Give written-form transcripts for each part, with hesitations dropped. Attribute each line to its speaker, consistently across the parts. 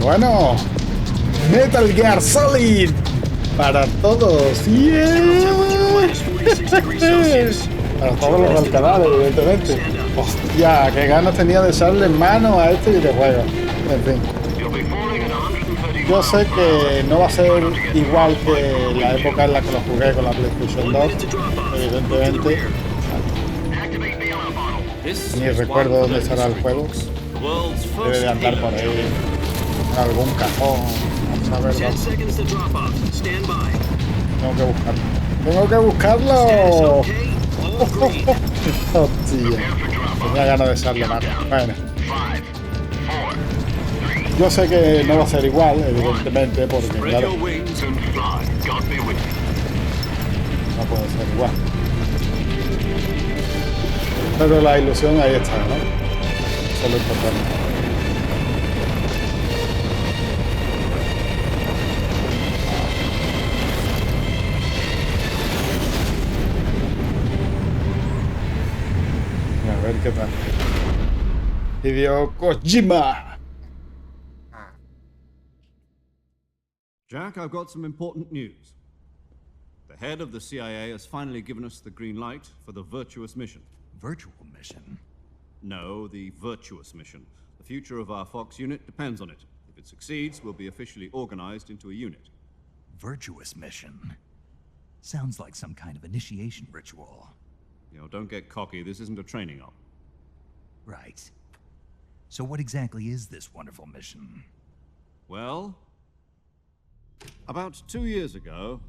Speaker 1: Bueno, Metal Gear Solid para todos. Yeah. Para todos los del canal, evidentemente. Hostia, qué ganas tenía de echarle mano a este videojuego. En fin. Yo sé que no va a ser igual que la época en la que lo jugué con la PlayStation 2, evidentemente. Ni recuerdo dónde estará el juego. Debe de andar por ahí en algún cajón. Vamos a ver dónde. Tengo que buscarlo. Hostia. Tenía ganas de echarle mano. Bueno. Yo sé que no va a ser igual, evidentemente, porque claro, no puede ser igual. Pero la ilusión ahí está, ¿no? Eso es lo importante. A ver qué tal. Hideo Kojima.
Speaker 2: Jack, I've got some important news. The head of the CIA has finally given us the green light for the virtuous mission.
Speaker 3: Virtual mission?
Speaker 2: No, the virtuous mission. The future of our Fox unit depends on it. If it succeeds, we'll be officially organized into a unit.
Speaker 3: Virtuous mission? Sounds like some kind of initiation ritual.
Speaker 2: You know, don't get cocky. This isn't a training op.
Speaker 3: Right. So what exactly is this wonderful mission?
Speaker 2: Well, about 2 years ago,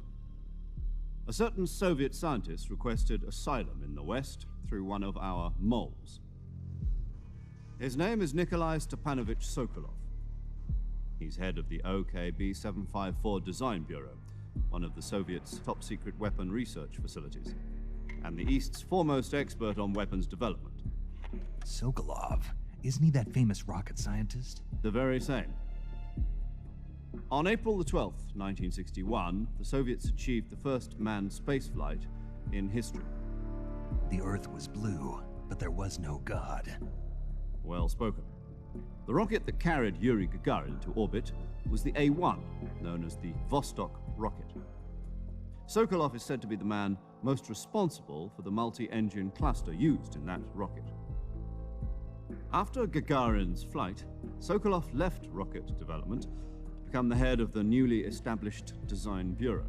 Speaker 2: a certain Soviet scientist requested asylum in the West through one of our moles. His name is Nikolai Stepanovich Sokolov. He's head of the OKB-754 Design Bureau, one of the Soviets' top-secret weapon research facilities, and the East's foremost expert on weapons development.
Speaker 3: Sokolov? Isn't he that famous rocket scientist?
Speaker 2: The very same. On April the 12th, 1961, the Soviets achieved the first manned spaceflight in history.
Speaker 3: The Earth was blue, but there was no God.
Speaker 2: Well spoken. The rocket that carried Yuri Gagarin to orbit was the A-1, known as the Vostok rocket. Sokolov is said to be the man most responsible for the multi-engine cluster used in that rocket. After Gagarin's flight, Sokolov left rocket development to become the head of the newly established Design Bureau.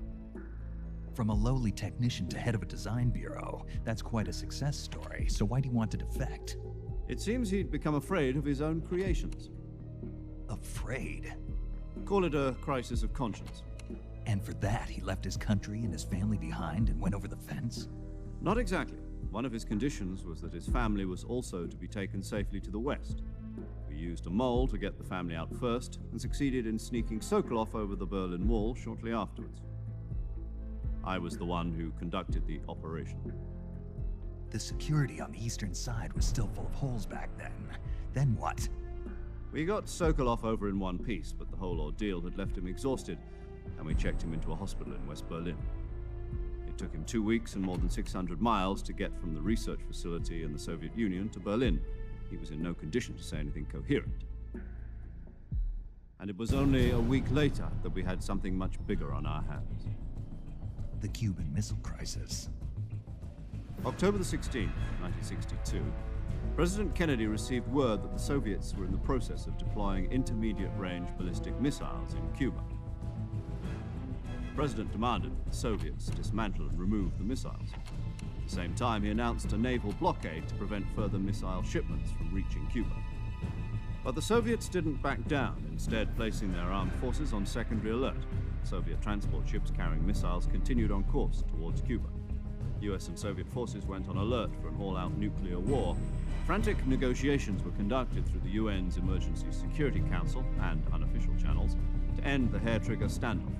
Speaker 3: From a lowly technician to head of a design bureau, that's quite a success story, so why do you want to defect?
Speaker 2: It seems he'd become afraid of his own creations.
Speaker 3: Afraid?
Speaker 2: Call it a crisis of conscience.
Speaker 3: And for that, he left his country and his family behind and went over the fence?
Speaker 2: Not exactly. One of his conditions was that his family was also to be taken safely to the West. We used a mole to get the family out first and succeeded in sneaking Sokolov over the Berlin Wall shortly afterwards. I was the one who conducted the operation.
Speaker 3: The security on the eastern side was still full of holes back then. Then what?
Speaker 2: We got Sokolov over in one piece, but the whole ordeal had left him exhausted, and we checked him into a hospital in West Berlin. It took him 2 weeks and more than 600 miles to get from the research facility in the Soviet Union to Berlin. He was in no condition to say anything coherent. And it was only a week later that we had something much bigger on our hands.
Speaker 3: The Cuban Missile Crisis.
Speaker 2: October the 16th, 1962, President Kennedy received word that the Soviets were in the process of deploying intermediate-range ballistic missiles in Cuba. The President demanded that the Soviets dismantle and remove the missiles. At the same time, he announced a naval blockade to prevent further missile shipments from reaching Cuba. But the Soviets didn't back down, instead placing their armed forces on secondary alert. Soviet transport ships carrying missiles continued on course towards Cuba. US and Soviet forces went on alert for an all-out nuclear war. Frantic negotiations were conducted through the UN's Emergency Security Council and unofficial channels to end the hair-trigger standoff.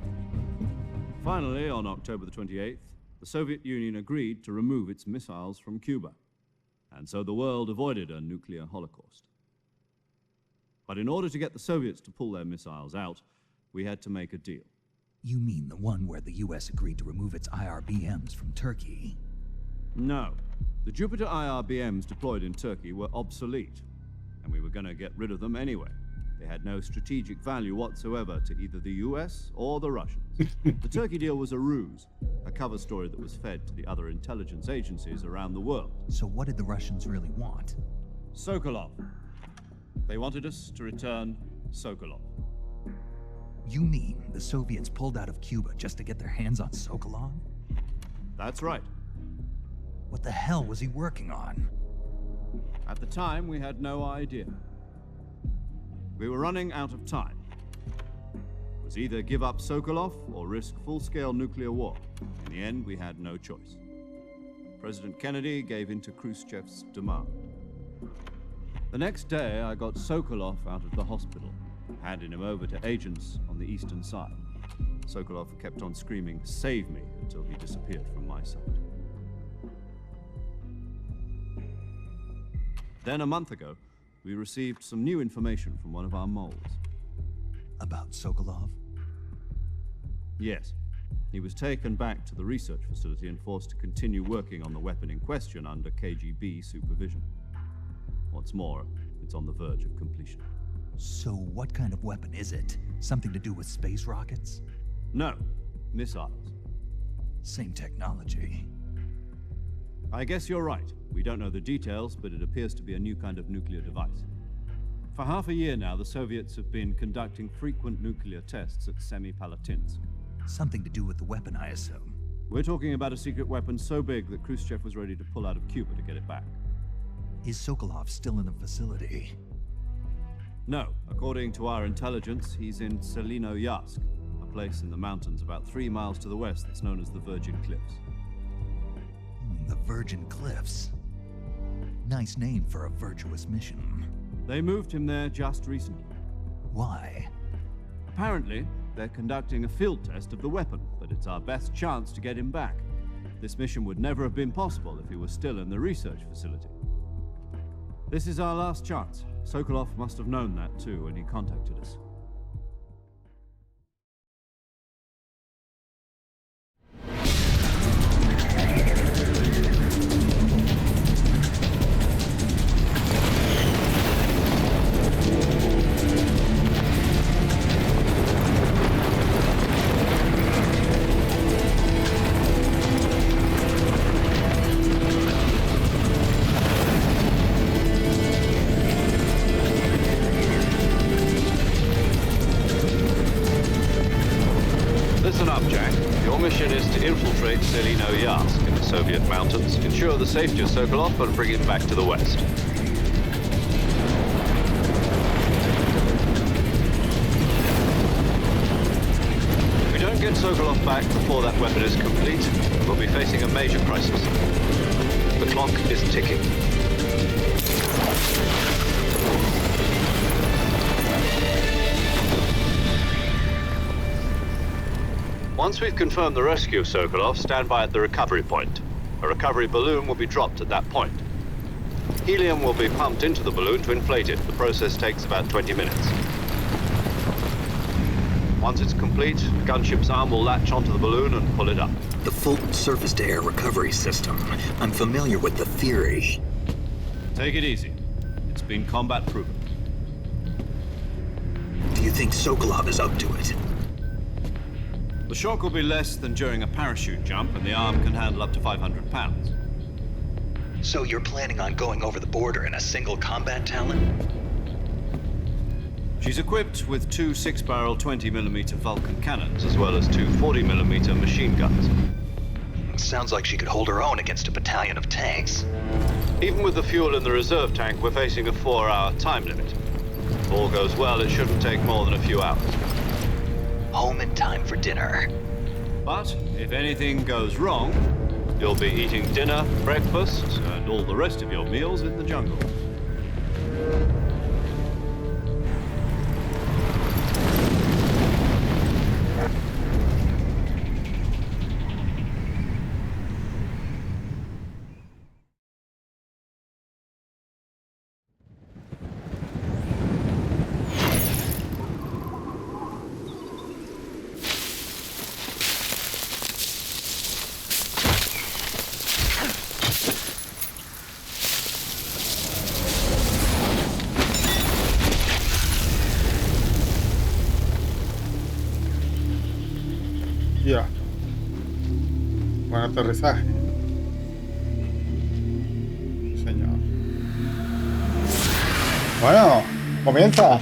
Speaker 2: Finally, on October the 28th, the Soviet Union agreed to remove its missiles from Cuba. And so the world avoided a nuclear holocaust. But in order to get the Soviets to pull their missiles out, we had to make a deal.
Speaker 3: You mean the one where the US agreed to remove its IRBMs from Turkey?
Speaker 2: No. The Jupiter IRBMs deployed in Turkey were obsolete, and we were going to get rid of them anyway. They had no strategic value whatsoever to either the US or the Russians. The Turkey deal was a ruse, a cover story that was fed to the other intelligence agencies around the world.
Speaker 3: So what did the Russians really want?
Speaker 2: Sokolov. They wanted us to return Sokolov.
Speaker 3: You mean the Soviets pulled out of Cuba just to get their hands on Sokolov?
Speaker 2: That's right.
Speaker 3: What the hell was he working on?
Speaker 2: At the time, we had no idea. We were running out of time. It was either give up Sokolov or risk full-scale nuclear war. In the end, we had no choice. President Kennedy gave in to Khrushchev's demand. The next day, I got Sokolov out of the hospital, handing him over to agents on the eastern side. Sokolov kept on screaming, "Save me," until he disappeared from my sight. Then, a month ago, we received some new information from one of our moles.
Speaker 3: About Sokolov?
Speaker 2: Yes. He was taken back to the research facility and forced to continue working on the weapon in question under KGB supervision. What's more, it's on the verge of completion.
Speaker 3: So what kind of weapon is it? Something to do with space rockets?
Speaker 2: No, missiles.
Speaker 3: Same technology.
Speaker 2: I guess you're right. We don't know the details, but it appears to be a new kind of nuclear device. For half a year now, the Soviets have been conducting frequent nuclear tests at Semipalatinsk.
Speaker 3: Something to do with the weapon, I assume.
Speaker 2: We're talking about a secret weapon so big that Khrushchev was ready to pull out of Cuba to get it back.
Speaker 3: Is Sokolov still in the facility?
Speaker 2: No. According to our intelligence, he's in Selino-Yarsk, a place in the mountains about 3 miles to the west that's known as the Virgin Cliffs.
Speaker 3: The Virgin Cliffs. Nice name for a virtuous mission.
Speaker 2: They moved him there just recently.
Speaker 3: Why?
Speaker 2: Apparently, they're conducting a field test of the weapon, but it's our best chance to get him back. This mission would never have been possible if he was still in the research facility. This is our last chance. Sokolov must have known that too when he contacted us. Selino-Yarsk in the Soviet mountains, ensure the safety of Sokolov and bring him back to the west. If we don't get Sokolov back before that weapon is complete, we'll be facing a major crisis. The clock is ticking. Once we've confirmed the rescue of Sokolov, stand by at the recovery point. A recovery balloon will be dropped at that point. Helium will be pumped into the balloon to inflate it. The process takes about 20 minutes. Once it's complete, the gunship's arm will latch onto the balloon and pull it up.
Speaker 4: The Fulton surface-to-air recovery system. I'm familiar with the theory.
Speaker 2: Take it easy. It's been combat-proven.
Speaker 4: Do you think Sokolov is up to it?
Speaker 2: The shock will be less than during a parachute jump, and the arm can handle up to 500 pounds.
Speaker 4: So you're planning on going over the border in a single combat Talon?
Speaker 2: She's equipped with 2 6-barrel 20mm Vulcan cannons, as well as 2 40mm machine guns.
Speaker 4: Sounds like she could hold her own against a battalion of tanks.
Speaker 2: Even with the fuel in the reserve tank, we're facing a 4-hour time limit. If all goes well, it shouldn't take more than a few hours.
Speaker 4: Home in time for dinner.
Speaker 2: But if anything goes wrong, you'll be eating dinner, breakfast, and all the rest of your meals in the jungle.
Speaker 1: Buen aterrizaje. Sí, señor. Bueno, comienza.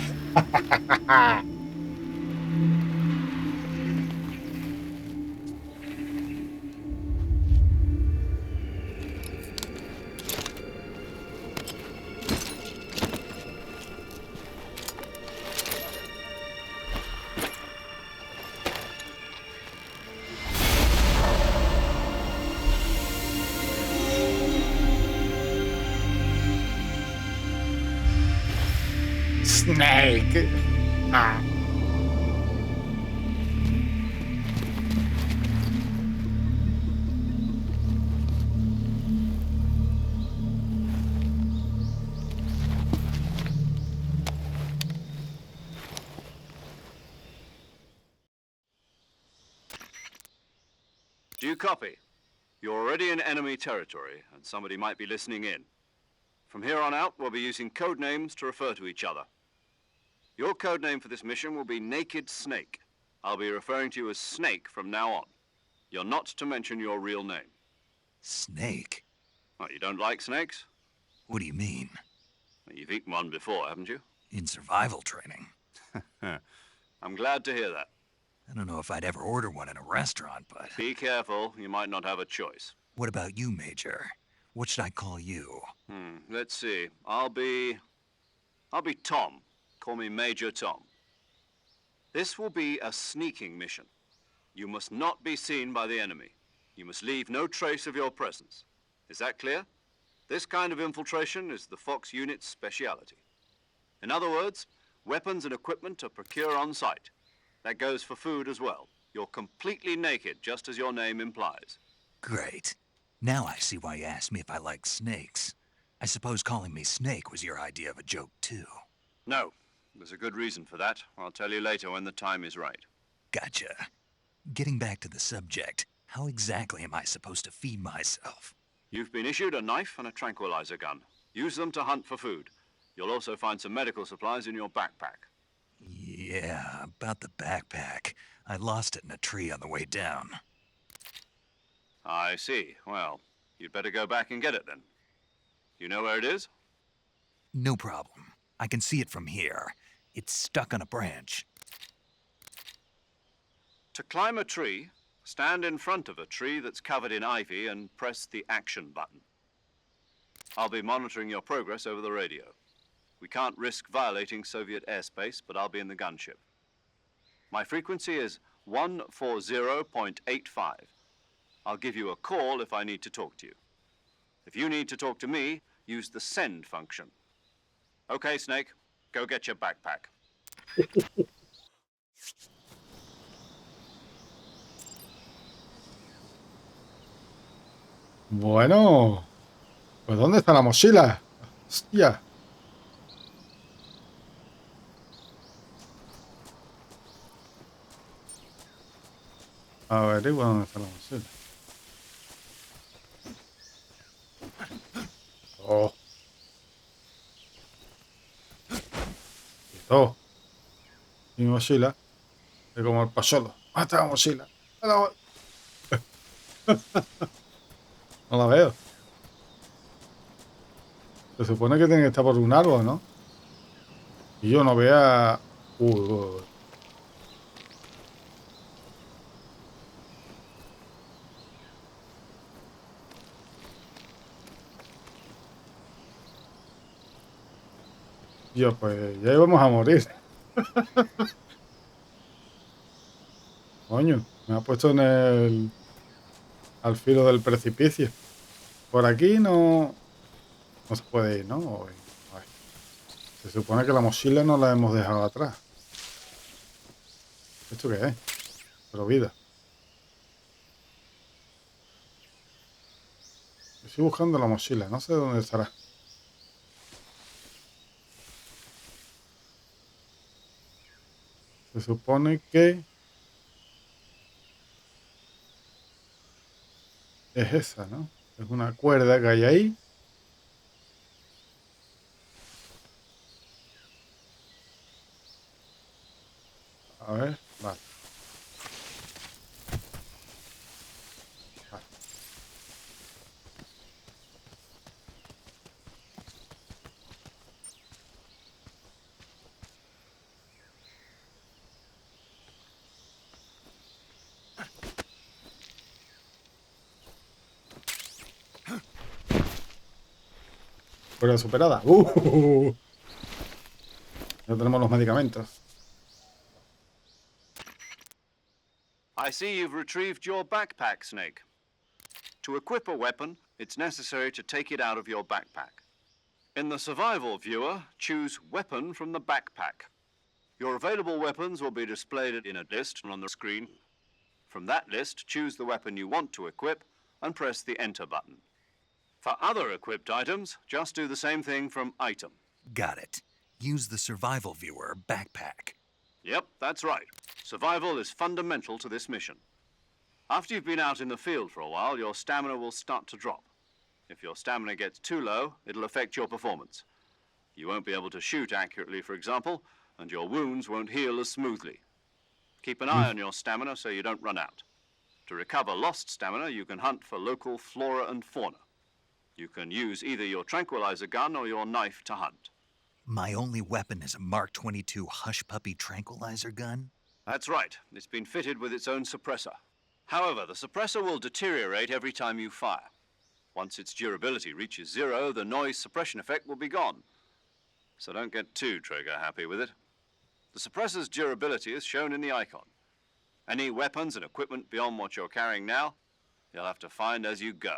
Speaker 1: Snake. Ah.
Speaker 2: Do you copy? You're already in enemy territory, and somebody might be listening in. From here on out, we'll be using code names to refer to each other. Your code name for this mission will be Naked Snake. I'll be referring to you as Snake from now on. You're not to mention your real name.
Speaker 3: Snake?
Speaker 2: Well, you don't like snakes?
Speaker 3: What do you mean?
Speaker 2: Well, you've eaten one before, haven't you?
Speaker 3: In survival training?
Speaker 2: I'm glad to hear that.
Speaker 3: I don't know if I'd ever order one in a restaurant, but...
Speaker 2: Be careful, you might not have a choice.
Speaker 3: What about you, Major? What should I call you?
Speaker 2: Let's see. I'll be Tom. Call me Major Tom. This will be a sneaking mission. You must not be seen by the enemy. You must leave no trace of your presence. Is that clear? This kind of infiltration is the Fox unit's speciality. In other words, weapons and equipment are procured on site. That goes for food as well. You're completely naked, just as your name implies.
Speaker 3: Great. Now I see why you asked me if I like snakes. I suppose calling me Snake was your idea of a joke, too.
Speaker 2: No, there's a good reason for that. I'll tell you later when the time is right.
Speaker 3: Gotcha. Getting back to the subject, how exactly am I supposed to feed myself?
Speaker 2: You've been issued a knife and a tranquilizer gun. Use them to hunt for food. You'll also find some medical supplies in your backpack.
Speaker 3: Yeah, about the backpack. I lost it in a tree on the way down.
Speaker 2: I see. Well, you'd better go back and get it then. You know where it is?
Speaker 3: No problem. I can see it from here. It's stuck on a branch.
Speaker 2: To climb a tree, stand in front of a tree that's covered in ivy and press the action button. I'll be monitoring your progress over the radio. We can't risk violating Soviet airspace, but I'll be in the gunship. My frequency is 140.85. I'll give you a call if I need to talk to you. If you need to talk to me, use the send function. Okay, Snake, go get your backpack.
Speaker 1: Bueno, pues ¿dónde está la mochila? Hostia. Averigua dónde está la mochila. Oh. Quitó. Mi mochila. Es como el pasolo. ¿Dónde está la mochila? No la veo. Se supone que tiene que estar por un árbol, ¿no? Y yo no vea... Yo, pues ya íbamos a morir. Coño, me ha puesto al filo del precipicio. Por aquí no se puede ir, ¿no? Ay, se supone que la mochila no la hemos dejado atrás. ¿Esto qué es? Pero vida. Estoy buscando la mochila, no sé dónde estará. Se supone que es esa, ¿no? Es una cuerda que hay ahí. A ver, vale. Prueba superada. Ya tenemos los medicamentos.
Speaker 2: I see you've retrieved your backpack, Snake. To equip a weapon, it's necessary to take it out of your backpack. In the survival viewer, choose Weapon from the backpack. Your available weapons will be displayed in a list on the screen. From that list, choose the weapon you want to equip and press the Enter button. For other equipped items, just do the same thing from Item.
Speaker 3: Got it. Use the survival viewer backpack.
Speaker 2: Yep, that's right. Survival is fundamental to this mission. After you've been out in the field for a while, your stamina will start to drop. If your stamina gets too low, it'll affect your performance. You won't be able to shoot accurately, for example, and your wounds won't heal as smoothly. Keep an eye on your stamina so you don't run out. To recover lost stamina, you can hunt for local flora and fauna. You can use either your tranquilizer gun or your knife to hunt.
Speaker 3: My only weapon is a Mark 22 Hush Puppy tranquilizer gun?
Speaker 2: That's right. It's been fitted with its own suppressor. However, the suppressor will deteriorate every time you fire. Once its durability reaches 0, the noise suppression effect will be gone. So don't get too trigger-happy with it. The suppressor's durability is shown in the icon. Any weapons and equipment beyond what you're carrying now, you'll have to find as you go.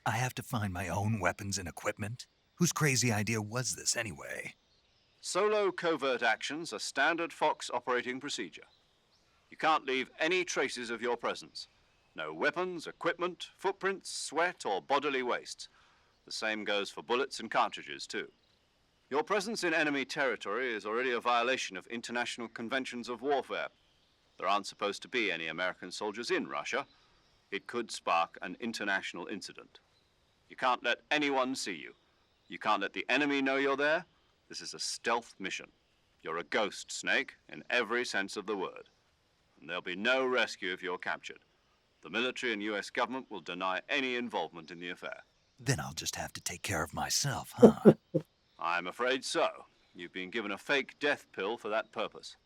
Speaker 3: I have to find my own weapons and equipment? Whose crazy idea was this anyway?
Speaker 2: Solo covert actions are standard Fox operating procedure. You can't leave any traces of your presence. No weapons, equipment, footprints, sweat, or bodily waste. The same goes for bullets and cartridges, too. Your presence in enemy territory is already a violation of international conventions of warfare. There aren't supposed to be any American soldiers in Russia. It could spark an international incident. You can't let anyone see you. You can't let the enemy know you're there. This is a stealth mission. You're a ghost, Snake, in every sense of the word. And there'll be no rescue if you're captured. The military and US government will deny any involvement in the affair.
Speaker 3: Then I'll just have to take care of myself, huh?
Speaker 2: I'm afraid so. You've been given a fake death pill for that purpose.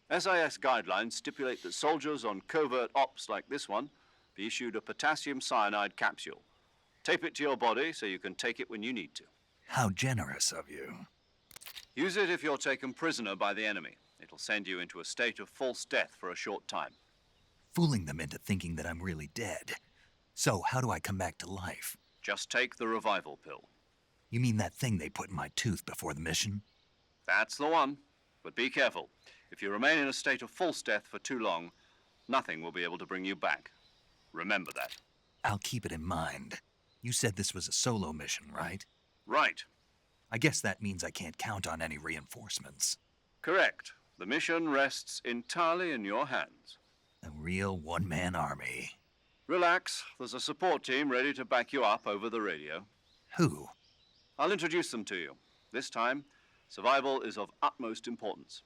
Speaker 2: SIS guidelines stipulate that soldiers on covert ops like this one be issued a potassium cyanide capsule. Tape it to your body so you can take it when you need to.
Speaker 3: How generous of you.
Speaker 2: Use it if you're taken prisoner by the enemy. It'll send you into a state of false death for a short time.
Speaker 3: Fooling them into thinking that I'm really dead. So how do I come back to life?
Speaker 2: Just take the revival pill.
Speaker 3: You mean that thing they put in my tooth before the mission?
Speaker 2: That's the one. But be careful. If you remain in a state of false death for too long, nothing will be able to bring you back. Remember that.
Speaker 3: I'll keep it in mind. You said this was a solo mission, right?
Speaker 2: Right.
Speaker 3: I guess that means I can't count on any reinforcements.
Speaker 2: Correct. The mission rests entirely in your hands.
Speaker 3: A real one-man army.
Speaker 2: Relax. There's a support team ready to back you up over the radio.
Speaker 3: Who?
Speaker 2: I'll introduce them to you. This time, survival is of utmost importance.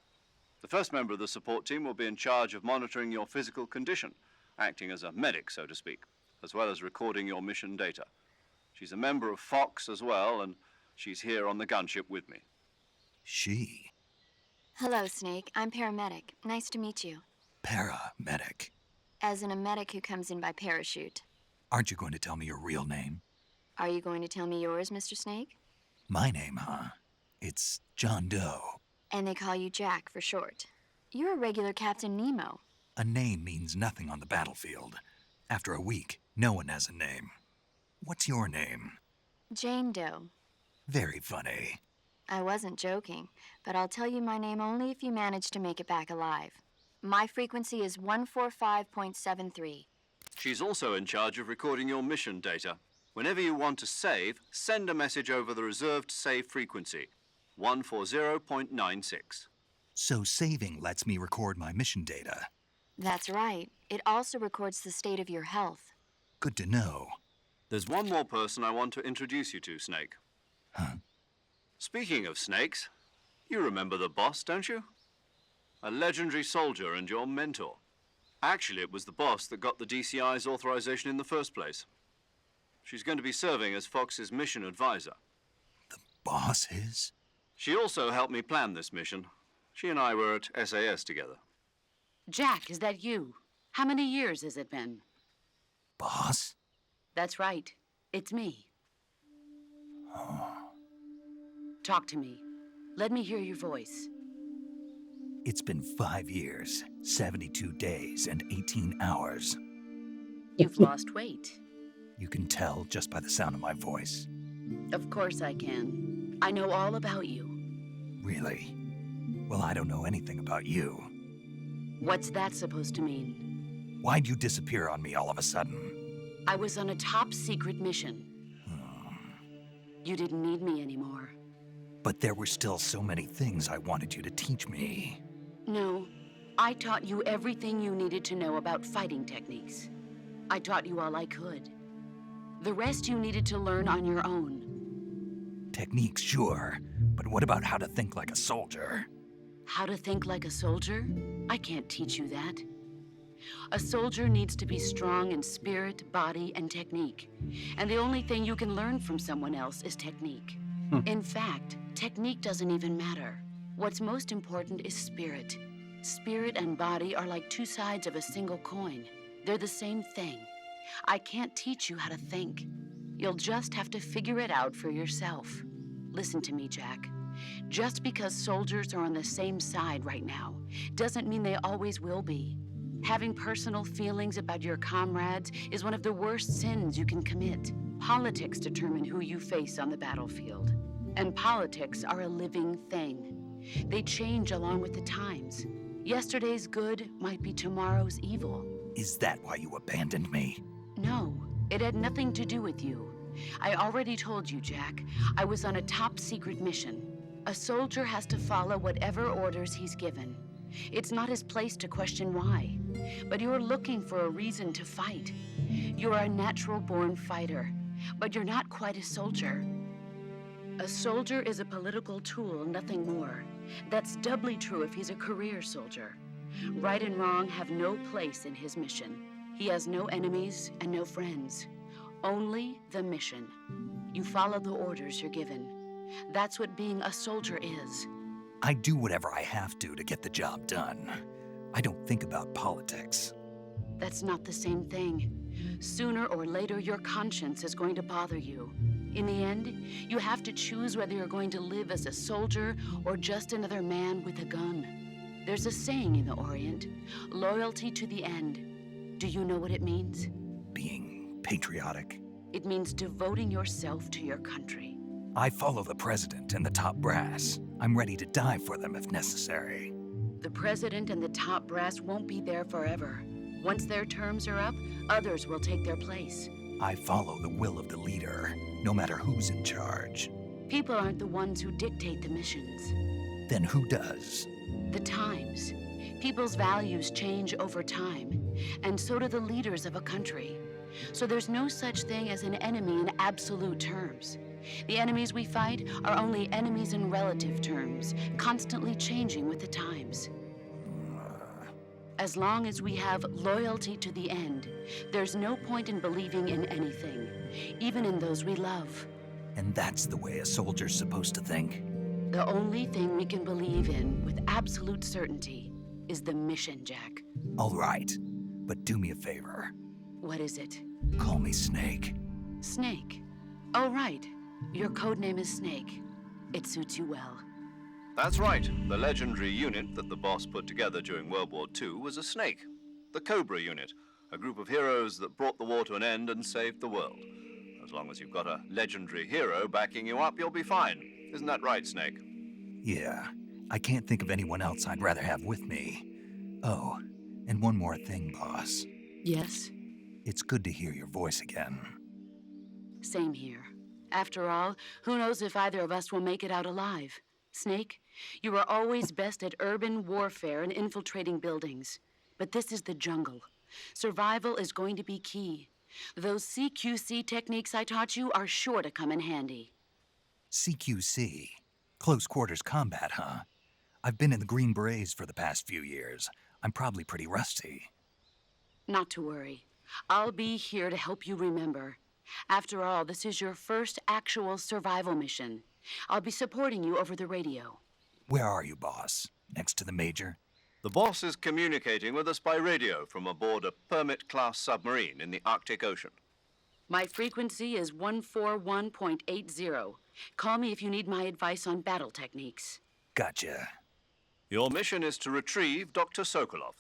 Speaker 2: The first member of the support team will be in charge of monitoring your physical condition, acting as a medic, so to speak, as well as recording your mission data. She's a member of Fox as well, and she's here on the gunship with me.
Speaker 3: She?
Speaker 5: Hello, Snake. I'm paramedic. Nice to meet you.
Speaker 3: Paramedic.
Speaker 5: As in a medic who comes in by parachute.
Speaker 3: Aren't you going to tell me your real name?
Speaker 5: Are you going to tell me yours, Mr. Snake?
Speaker 3: My name, huh? It's John Doe.
Speaker 5: And they call you Jack for short. You're a regular Captain Nemo.
Speaker 3: A name means nothing on the battlefield. After a week, no one has a name. What's your name?
Speaker 5: Jane Doe.
Speaker 3: Very funny.
Speaker 5: I wasn't joking, but I'll tell you my name only if you manage to make it back alive. My frequency is 145.73.
Speaker 2: She's also in charge of recording your mission data. Whenever you want to save, send a message over the reserved save frequency, 140.96.
Speaker 3: So saving lets me record my mission data.
Speaker 5: That's right. It also records the state of your health.
Speaker 3: Good to know.
Speaker 2: There's one more person I want to introduce you to, Snake.
Speaker 3: Huh?
Speaker 2: Speaking of snakes, you remember the boss, don't you? A legendary soldier and your mentor. Actually, it was the boss that got the DCI's authorization in the first place. She's going to be serving as Fox's mission advisor.
Speaker 3: The boss is?
Speaker 2: She also helped me plan this mission. She and I were at SAS together.
Speaker 6: Jack, is that you? How many years has it been?
Speaker 3: Boss?
Speaker 6: That's right. It's me. Talk to me. Let me hear your voice.
Speaker 3: It's been 5 years, 72 days, and 18 hours.
Speaker 6: You've lost weight.
Speaker 3: You can tell just by the sound of my voice.
Speaker 6: Of course I can. I know all about you.
Speaker 3: Really? Well, I don't know anything about you.
Speaker 6: What's that supposed to mean?
Speaker 3: Why'd you disappear on me all of a sudden?
Speaker 6: I was on a top-secret mission. You didn't need me anymore.
Speaker 3: But there were still so many things I wanted you to teach me.
Speaker 6: No, I taught you everything you needed to know about fighting techniques. I taught you all I could. The rest you needed to learn on your own.
Speaker 3: Techniques, sure, but what about how to think like a soldier?
Speaker 6: How to think like a soldier? I can't teach you that. A soldier needs to be strong in spirit, body, and technique. And the only thing you can learn from someone else is technique. In fact, technique doesn't even matter. What's most important is spirit. Spirit and body are like two sides of a single coin. They're the same thing. I can't teach you how to think. You'll just have to figure it out for yourself. Listen to me, Jack. Just because soldiers are on the same side right now doesn't mean they always will be. Having personal feelings about your comrades is one of the worst sins you can commit. Politics determine who you face on the battlefield. And politics are a living thing. They change along with the times. Yesterday's good might be tomorrow's evil.
Speaker 3: Is that why you abandoned me?
Speaker 6: No, it had nothing to do with you. I already told you, Jack. I was on a top-secret mission. A soldier has to follow whatever orders he's given. It's not his place to question why. But you're looking for a reason to fight. You're a natural-born fighter, but you're not quite a soldier. A soldier is a political tool, nothing more. That's doubly true if he's a career soldier. Right and wrong have no place in his mission. He has no enemies and no friends. Only the mission. You follow the orders you're given. That's what being a soldier is.
Speaker 3: I do whatever I have to get the job done. I don't think about politics.
Speaker 6: That's not the same thing. Sooner or later, your conscience is going to bother you. In the end, you have to choose whether you're going to live as a soldier or just another man with a gun. There's a saying in the Orient, loyalty to the end. Do you know what it means?
Speaker 3: Being patriotic.
Speaker 6: It means devoting yourself to your country.
Speaker 3: I follow the president and the top brass. I'm ready to die for them if necessary.
Speaker 6: The president and the top brass won't be there forever. Once their terms are up, others will take their place.
Speaker 3: I follow the will of the leader, no matter who's in charge.
Speaker 6: People aren't the ones who dictate the missions.
Speaker 3: Then who does?
Speaker 6: The times. People's values change over time, and so do the leaders of a country. So there's no such thing as an enemy in absolute terms. The enemies we fight are only enemies in relative terms, constantly changing with the times. As long as we have loyalty to the end, there's no point in believing in anything, even in those we love.
Speaker 3: And that's the way a soldier's supposed to think?
Speaker 6: The only thing we can believe in with absolute certainty is the mission, Jack.
Speaker 3: All right, but do me a favor.
Speaker 6: What is it?
Speaker 3: Call me Snake.
Speaker 6: Snake. Oh, right. Your codename is Snake. It suits you well.
Speaker 2: That's right. The legendary unit that the boss put together during World War II was a snake. The Cobra unit, a group of heroes that brought the war to an end and saved the world. As long as you've got a legendary hero backing you up, you'll be fine. Isn't that right, Snake?
Speaker 3: Yeah. I can't think of anyone else I'd rather have with me. Oh, and one more thing, boss.
Speaker 6: Yes?
Speaker 3: It's good to hear your voice again.
Speaker 6: Same here. After all, who knows if either of us will make it out alive? Snake, you are always best at urban warfare and infiltrating buildings. But this is the jungle. Survival is going to be key. Those CQC techniques I taught you are sure to come in handy.
Speaker 3: CQC? Close quarters combat, huh? I've been in the Green Berets for the past few years. I'm probably pretty rusty.
Speaker 6: Not to worry. I'll be here to help you remember. After all, this is your first actual survival mission. I'll be supporting you over the radio.
Speaker 3: Where are you, boss? Next to the Major?
Speaker 2: The boss is communicating with us by radio from aboard a Permit-class submarine in the Arctic Ocean.
Speaker 6: My frequency is 141.80. Call me if you need my advice on battle techniques.
Speaker 3: Gotcha.
Speaker 2: Your mission is to retrieve Dr. Sokolov.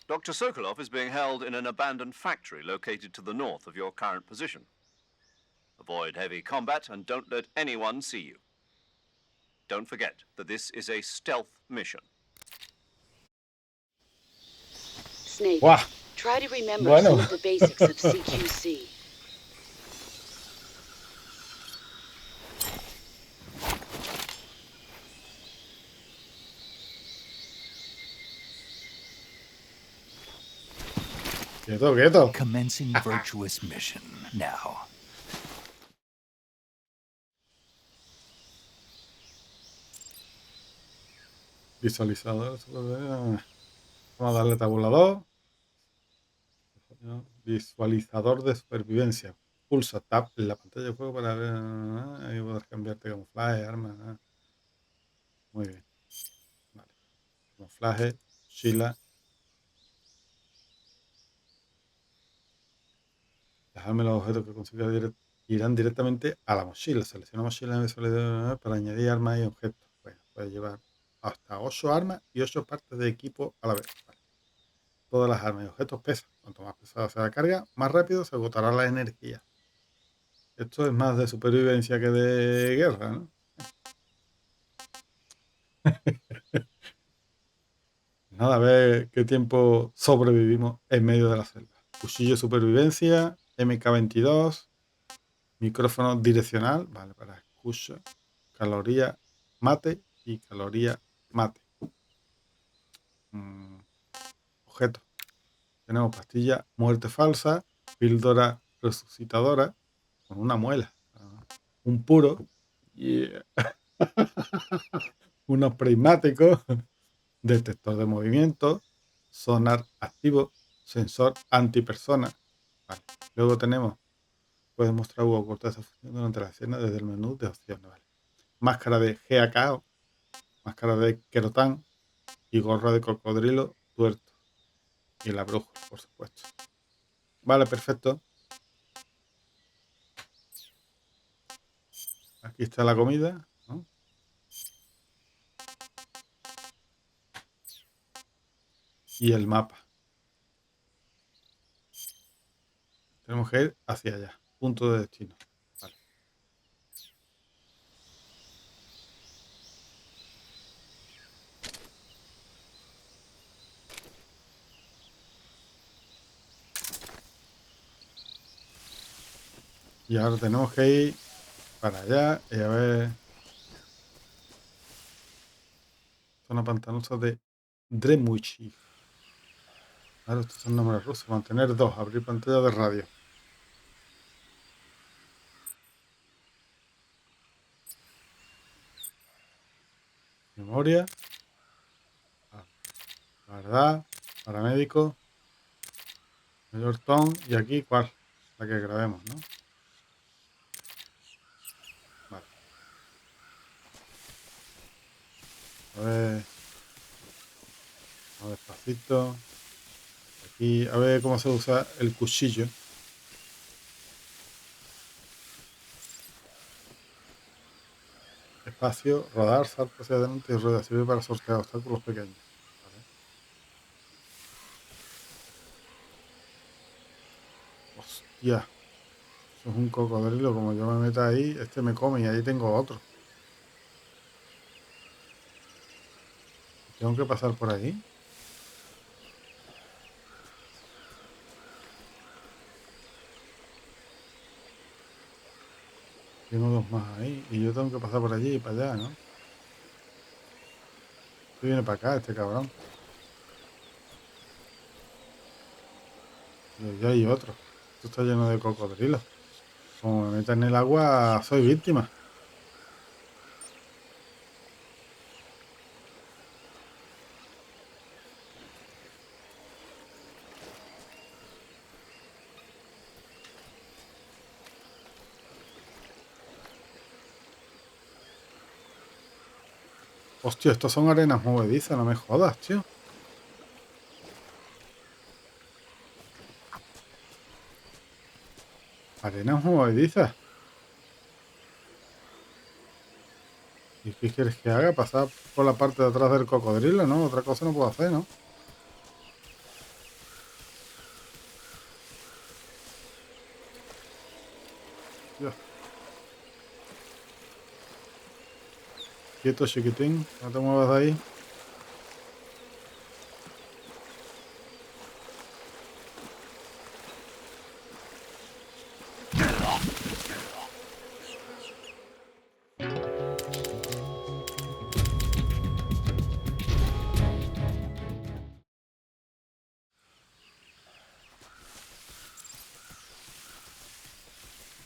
Speaker 2: Dr. Sokolov is being held in an abandoned factory located to the north of your current position. Avoid heavy combat and don't let anyone see you. Don't forget that this is a stealth mission.
Speaker 6: Snake,
Speaker 1: ¡Guau!
Speaker 6: try to remember
Speaker 1: Bueno.
Speaker 6: some of the basics of CQC.
Speaker 1: Quieto, quieto.
Speaker 3: Commencing virtuous mission now.
Speaker 1: Visualizador. Vamos a darle tabulador. Visualizador de supervivencia. Pulsa Tab en la pantalla de juego para ver. Ahí poder cambiarte camuflaje, armas. Muy bien. Vale. Camuflaje, mochila. Las armas y los objetos que consiga irán directamente a la mochila. Selecciona mochila en visualizador para añadir armas y objetos. Bueno, puedes llevar hasta 8 armas y 8 partes de equipo a la vez. Vale. Todas las armas y objetos pesan. Cuanto más pesada sea la carga, más rápido se agotará la energía. Esto es más de supervivencia que de guerra, ¿no? Nada, a ver qué tiempo sobrevivimos en medio de la selva. Cuchillo de supervivencia, MK22, micrófono direccional, vale, para escucha, caloría mate y caloría mate. Objetos. Tenemos pastilla muerte falsa, píldora resucitadora con una muela, un puro y unos prismáticos, detector de movimiento, sonar activo, sensor antipersona. Vale. Luego tenemos, puedes mostrar o ocultar esa función durante la escena desde el menú de opciones. Vale. Máscara de GAKO, máscara de querotán y gorra de cocodrilo tuerto. Y la brújula, por supuesto. Vale, perfecto. Aquí está la comida, ¿no? Y el mapa. Tenemos que ir hacia allá. Punto de destino. Vale. Y ahora tenemos que ir para allá y a ver. Zona pantanosa de Dremuchi. Ahora estos son nombres rusos. Mantener 2. Abrir pantalla de radio. Memoria. Verdad. Paramédico. Mayor ton. Y aquí, ¿cuál? La que grabemos, ¿no? Vale. A ver. Vamos despacito. Aquí, a ver cómo se usa el cuchillo. Espacio, rodar, salto hacia adelante y rueda. Sirve para sortear obstáculos pequeños. Vale. Hostia. Eso es un cocodrilo. Como yo me meta ahí, este me come y ahí tengo otro. Tengo que pasar por ahí. Tengo 2 más ahí. Y yo tengo que pasar por allí y para allá, ¿no? Este viene para acá, este cabrón. Y ya hay otro. Esto está lleno de cocodrilos. Como me metan en el agua, soy víctima. Hostia, estos son arenas movedizas, no me jodas, tío. Arenas movedizas. ¿Y qué quieres que haga? ¿Pasar por la parte de atrás del cocodrilo? No, otra cosa no puedo hacer, ¿no? Dios. Quieto, chiquitín. No te muevas de ahí.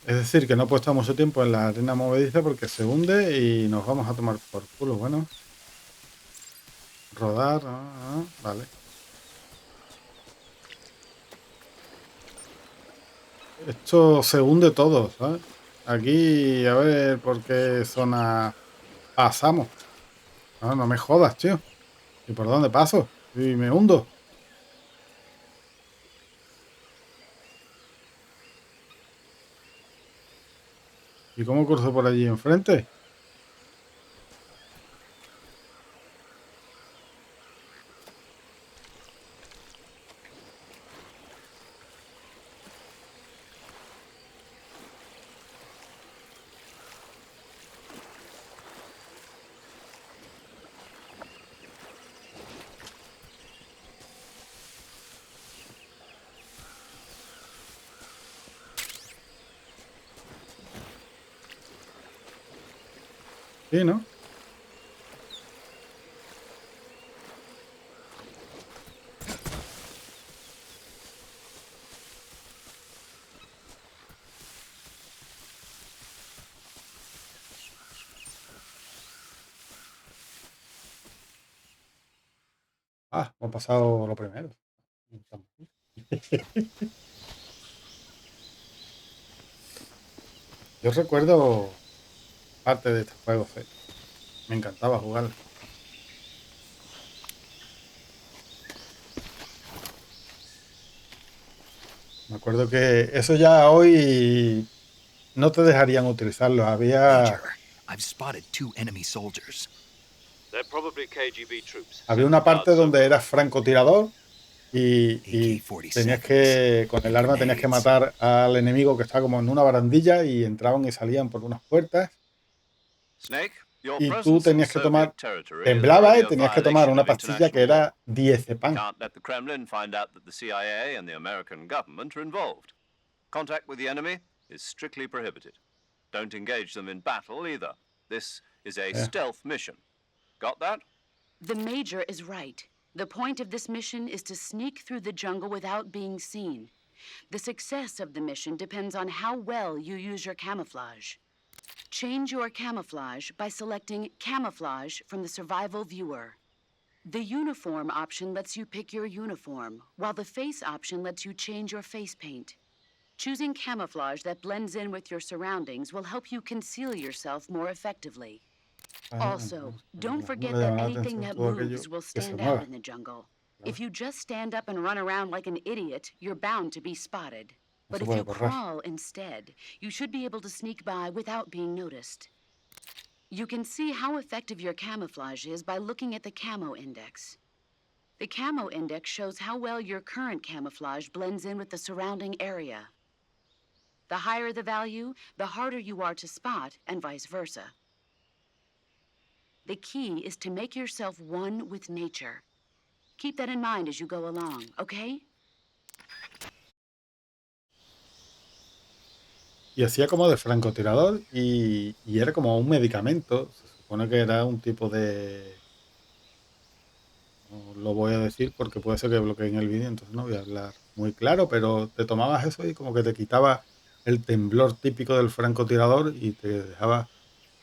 Speaker 1: Es decir, que no puedo estar mucho tiempo en la arena movediza porque se hunde y nos vamos a tomar por culo. Bueno, rodar. Vale. Esto se hunde todo, ¿sabes? Aquí, a ver por qué zona pasamos. No, no me jodas, tío. ¿Y por dónde paso? Y me hundo. ¿Y cómo cruzo por allí enfrente? Sí, ¿no? Ah, hemos pasado lo primero. Yo recuerdo parte de este juego, sí. Me encantaba jugar. Me acuerdo que eso ya hoy no te dejarían utilizarlo.
Speaker 3: Major, I've spotted 2 enemy soldiers.
Speaker 2: They're probably KGB troops.
Speaker 1: Había
Speaker 2: Send the
Speaker 1: una parte
Speaker 2: guards
Speaker 1: donde
Speaker 2: over.
Speaker 1: eras francotirador y tenías que, con el arma tenías que matar al enemigo que está como en una barandilla y entraban y salían por unas puertas
Speaker 2: Snake, your
Speaker 1: y tú
Speaker 2: presence in
Speaker 1: tenías que tomar,
Speaker 2: Soviet territory is
Speaker 1: temblaba
Speaker 2: already
Speaker 1: y
Speaker 2: a
Speaker 1: tenías que tomar
Speaker 2: violation
Speaker 1: una
Speaker 2: of
Speaker 1: pastilla que
Speaker 2: international law.
Speaker 1: era diazepam.
Speaker 2: Can't let the Kremlin find out that the CIA and the American government are involved. Contact with the enemy is strictly prohibited. Don't engage them in battle either. This is a stealth mission. Got that?
Speaker 6: The Major is right. The point of this mission is to sneak through the jungle without being seen. The success of the mission depends on how well you use your camouflage. Change your camouflage by selecting Camouflage from the Survival Viewer. The Uniform option lets you pick your uniform, while the Face option lets you change your face paint. Choosing camouflage that blends in with your surroundings will help you conceal yourself more effectively. Also, don't forget that anything that moves will stand out in the jungle. If you just stand up and run around like an idiot, you're bound to be spotted. But if you crawl instead, you should be able to sneak by without being noticed. You can see how effective your camouflage is by looking at the camo index. The camo index shows how well your current camouflage blends in with the surrounding area. The higher the value, the harder you are to spot, and vice versa. The key is to make yourself one with nature. Keep that in mind as you go along, okay?
Speaker 1: Y hacía como de francotirador y era como un medicamento. Se supone que era un tipo de... No lo voy a decir porque puede ser que bloqueen el vídeo, entonces no voy a hablar muy claro, pero te tomabas eso y como que te quitaba el temblor típico del francotirador y te dejaba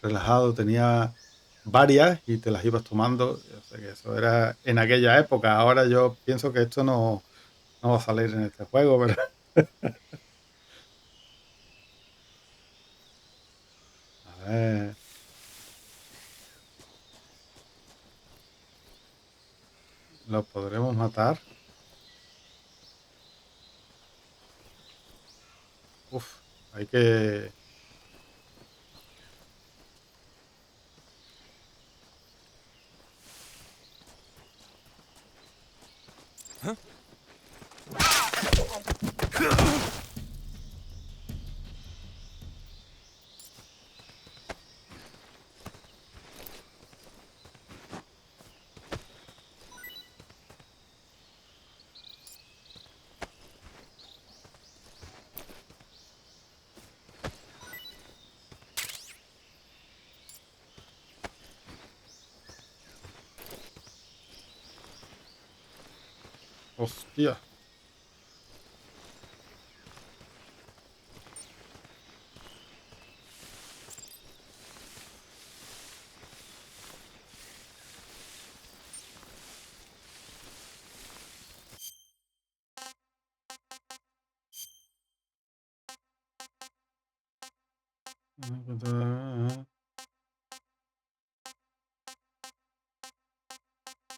Speaker 1: relajado. Tenía varias y te las ibas tomando. O sea que eso era en aquella época. Ahora yo pienso que esto no va a salir en este juego, pero... A ver... ¿Lo podremos matar? Uf. Hay que... Hostia.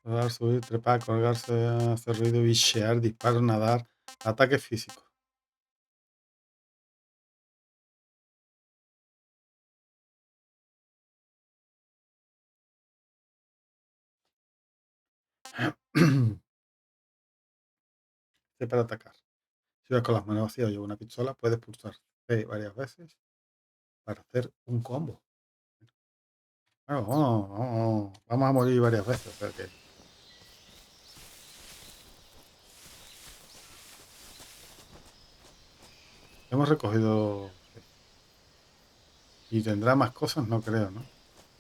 Speaker 1: Dar, subir, trepar, colgarse, hacer ruido, bichear, disparo, nadar, ataque físico. Para atacar. Si vas con las manos vacías o llevas una pistola, puedes pulsar C varias veces para hacer un combo. Bueno, vamos a morir varias veces, o sea que... Hemos recogido... Y tendrá más cosas, no creo, ¿no?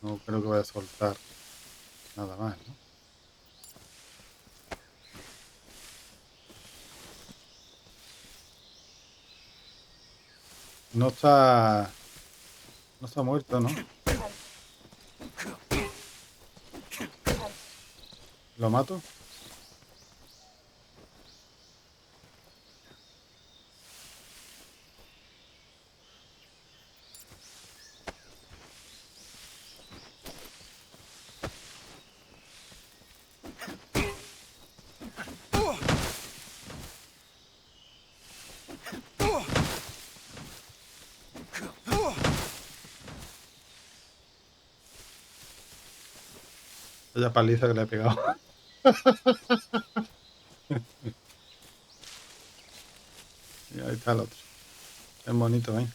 Speaker 1: No creo que vaya a soltar nada más, ¿no? No está... No está muerto, ¿no? ¿Lo mato? Vaya paliza que le he pegado. Y ahí está el otro. Es bonito, ¿eh?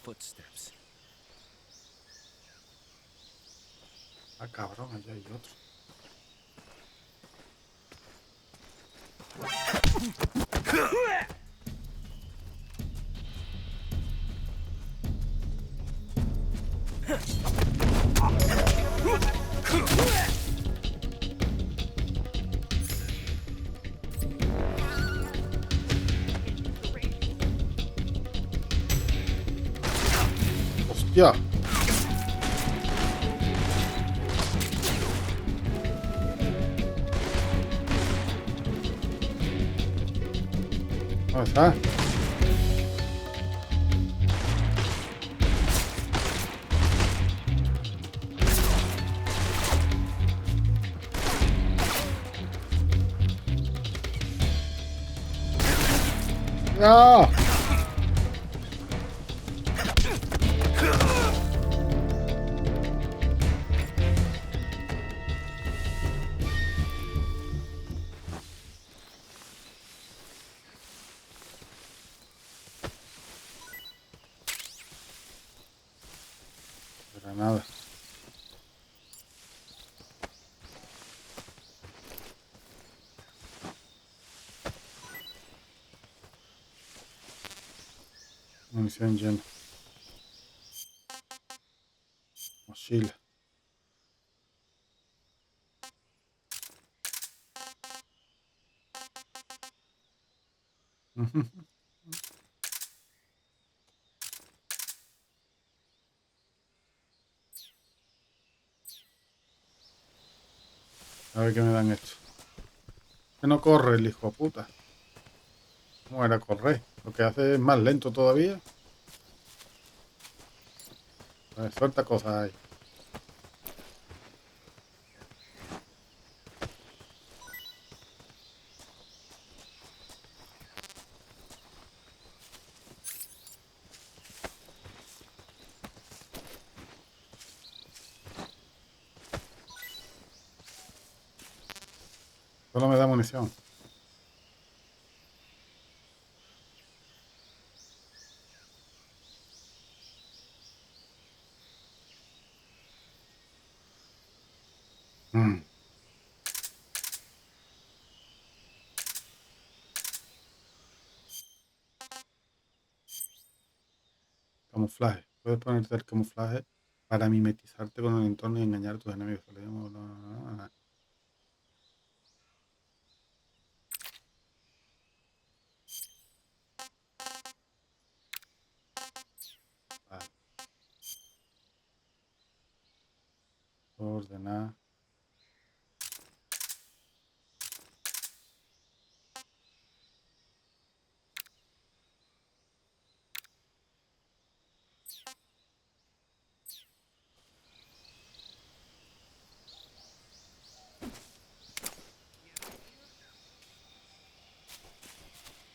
Speaker 7: Footsteps.
Speaker 1: Ah, cabrón, allá hay otro. ¡Hostia! ¿Dónde está? ¡No! Granada. Munición llena. Mochila. A ver qué me dan esto. Que no corre el hijo de puta. ¿Cómo era correr? Lo que hace es más lento todavía. A ver, suelta cosas ahí. Solo me da munición. Mm. Camuflaje. Puedes ponerte el camuflaje para mimetizarte con el entorno y engañar a tus enemigos. Vale. Ordenar.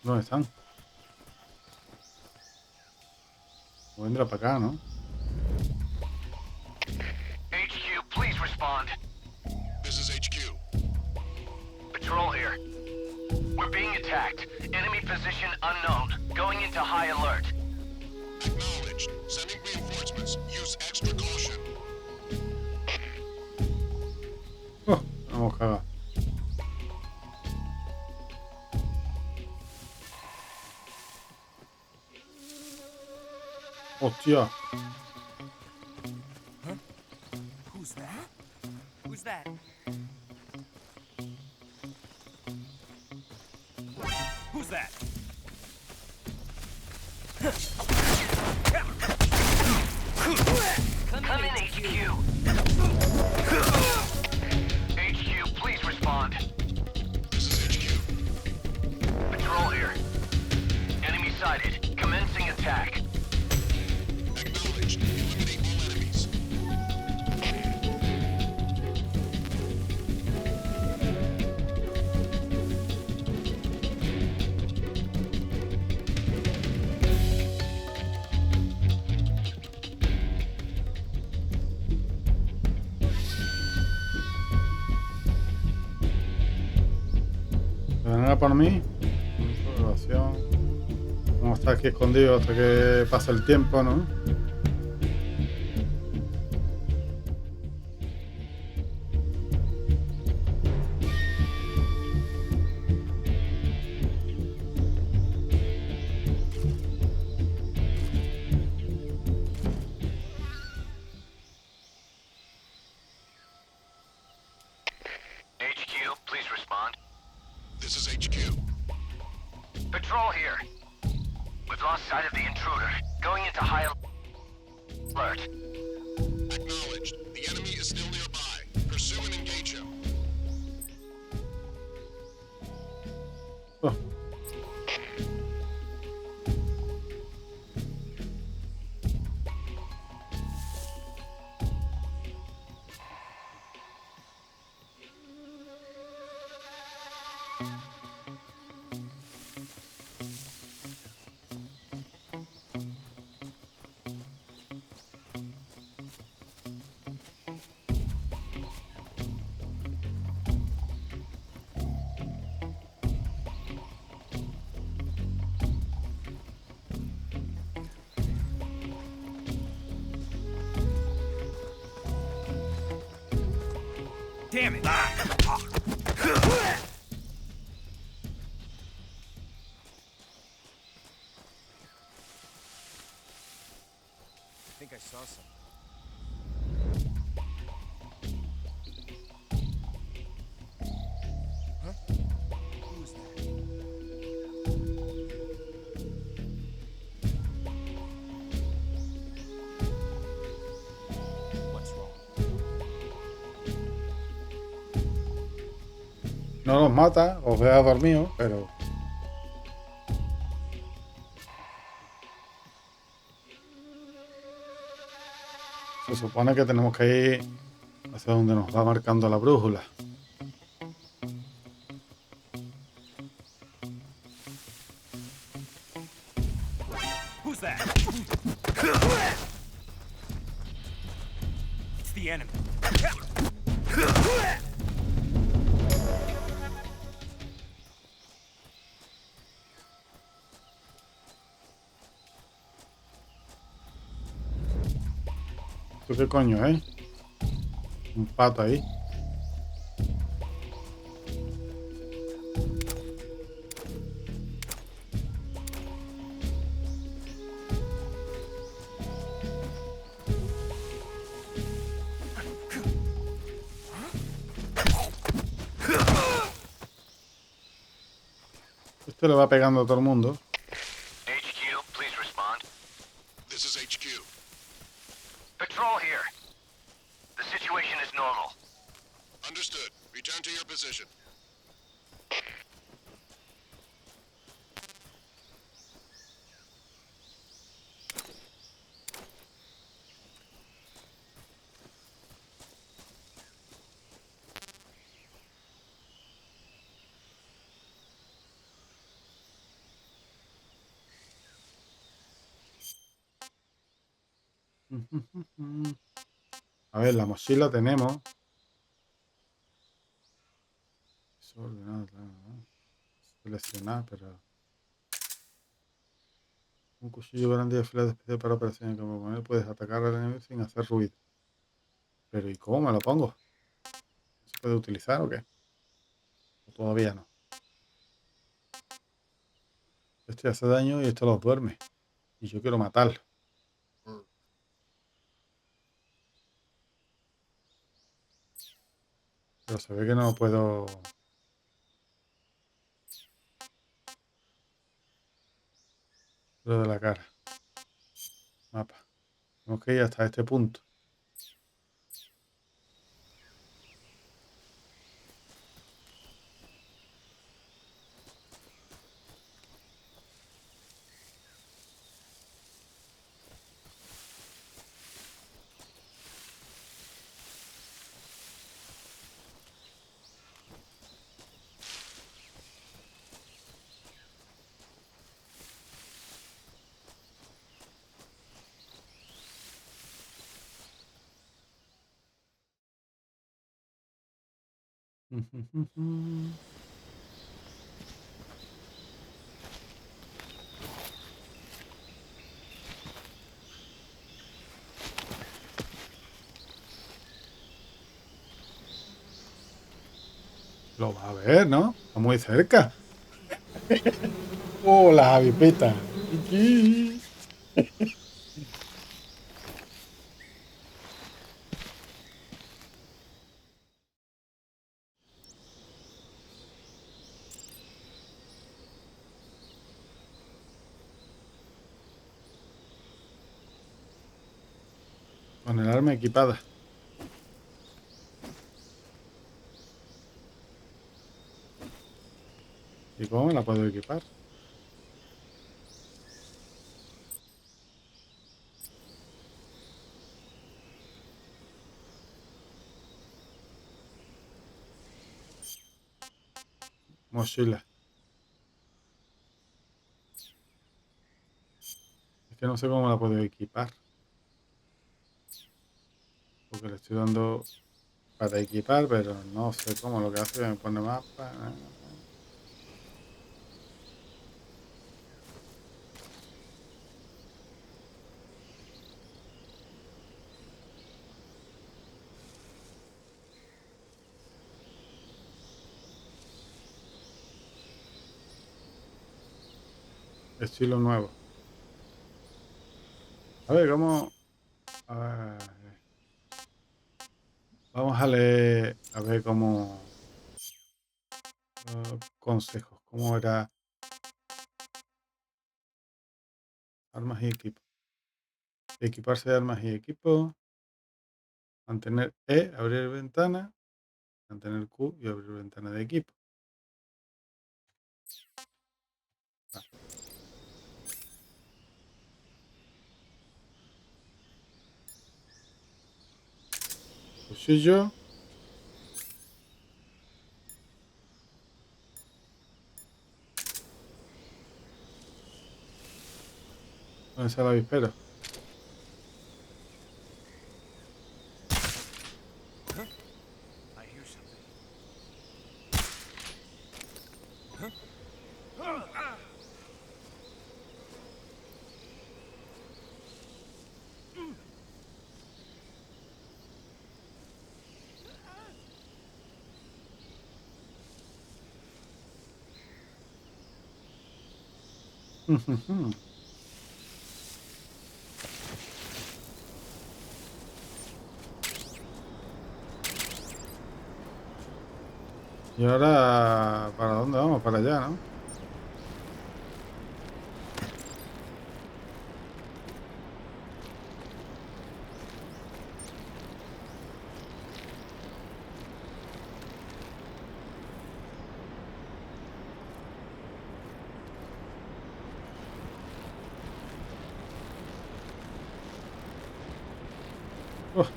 Speaker 1: ¿Dónde están? Vendrá para acá, ¿no?
Speaker 7: HQ, please respond.
Speaker 8: This is HQ.
Speaker 7: Patrol here. We're being attacked. Enemy position unknown. Going into high alert.
Speaker 8: Acknowledged. Sending reinforcements. Use extra caution.
Speaker 1: Oh, vamos a cagar. Hostia.
Speaker 9: Who's that? Who's that? Who's that?
Speaker 7: Come in, HQ. HQ, please respond.
Speaker 8: This is HQ.
Speaker 7: Patrol here. Enemy sighted. Commencing attack.
Speaker 8: Acknowledged. Eliminate all enemies.
Speaker 1: ¿Vendrá por mí? Observación. Vamos a estar aquí escondidos hasta que pase el tiempo, ¿no?
Speaker 7: HQ, please respond.
Speaker 8: This is HQ.
Speaker 7: Patrol here. We've lost sight of the intruder. Going into high alert.
Speaker 8: Acknowledged. The enemy is still nearby. Pursue and engage him.
Speaker 1: Oh.
Speaker 9: Damn it! I think I saw something. Huh? Who's that? What's wrong?
Speaker 1: No los mata, os deja dormidos, pero... Se supone que tenemos que ir hacia donde nos va marcando la brújula.
Speaker 9: Who's that? It's the enemy.
Speaker 1: ¿Tú qué coño, un pato ahí? Esto le va pegando a todo el mundo.
Speaker 7: HQ, please respond.
Speaker 8: This is HQ.
Speaker 7: Patrol here. The situation is normal.
Speaker 8: Understood. Return to your position.
Speaker 1: A ver, la mochila tenemos. Seleccionar, pero... Un cuchillo grande de fila especial para operaciones. Como con él puedes atacar al enemigo sin hacer ruido. Pero ¿y cómo me lo pongo? ¿Se puede utilizar o qué? O todavía no. Este hace daño y esto los duerme. Y yo quiero matarlo. Pero se ve que no puedo... Lo de la cara. Mapa. Tenemos que ir hasta este punto. Lo va a ver, ¿no? Está muy cerca. ¡Oh, las avipitas! Con el arma equipada. ¿Y cómo me la puedo equipar? Mochila. Es que no sé cómo la puedo equipar. Porque le estoy dando para equipar, pero no sé cómo. Lo que hace es que me pone mapa. Estilo nuevo. A ver, ¿cómo? A ver, vamos a leer, a ver cómo... consejos. ¿Cómo era? Armas y equipo. Equiparse de armas y equipo. Mantener E, abrir ventana. Mantener Q y abrir ventana de equipo. Cuchillo. ¿Dónde está el avispero?
Speaker 9: I hear something.
Speaker 1: Y ahora, ¿para dónde vamos? Para allá, ¿no? Uf,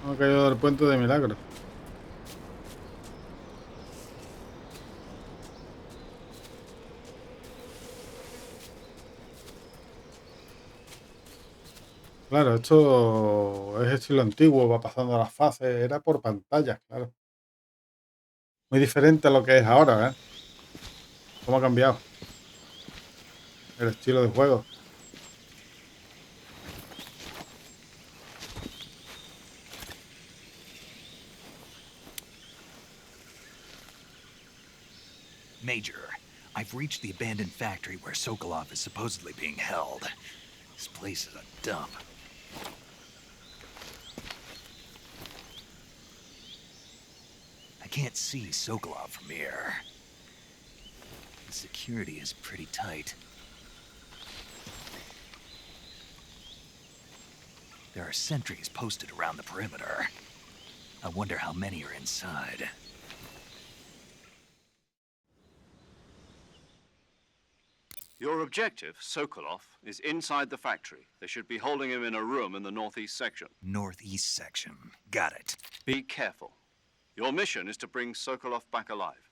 Speaker 1: me he caído del puente de milagro. Claro, esto es estilo antiguo, va pasando las fases, era por pantallas, claro. Muy diferente a lo que es ahora, ¿eh? ¿Cómo ha cambiado el estilo de juego?
Speaker 3: Major, I've reached the abandoned factory where Sokolov is supposedly being held. This place is a dump. I can't see Sokolov from here. The security is pretty tight. There are sentries posted around the perimeter. I wonder how many are inside.
Speaker 2: Your objective, Sokolov, is inside the factory. They should be holding him in a room in the northeast section.
Speaker 3: Northeast section. Got it.
Speaker 2: Be careful. Your mission is to bring Sokolov back alive.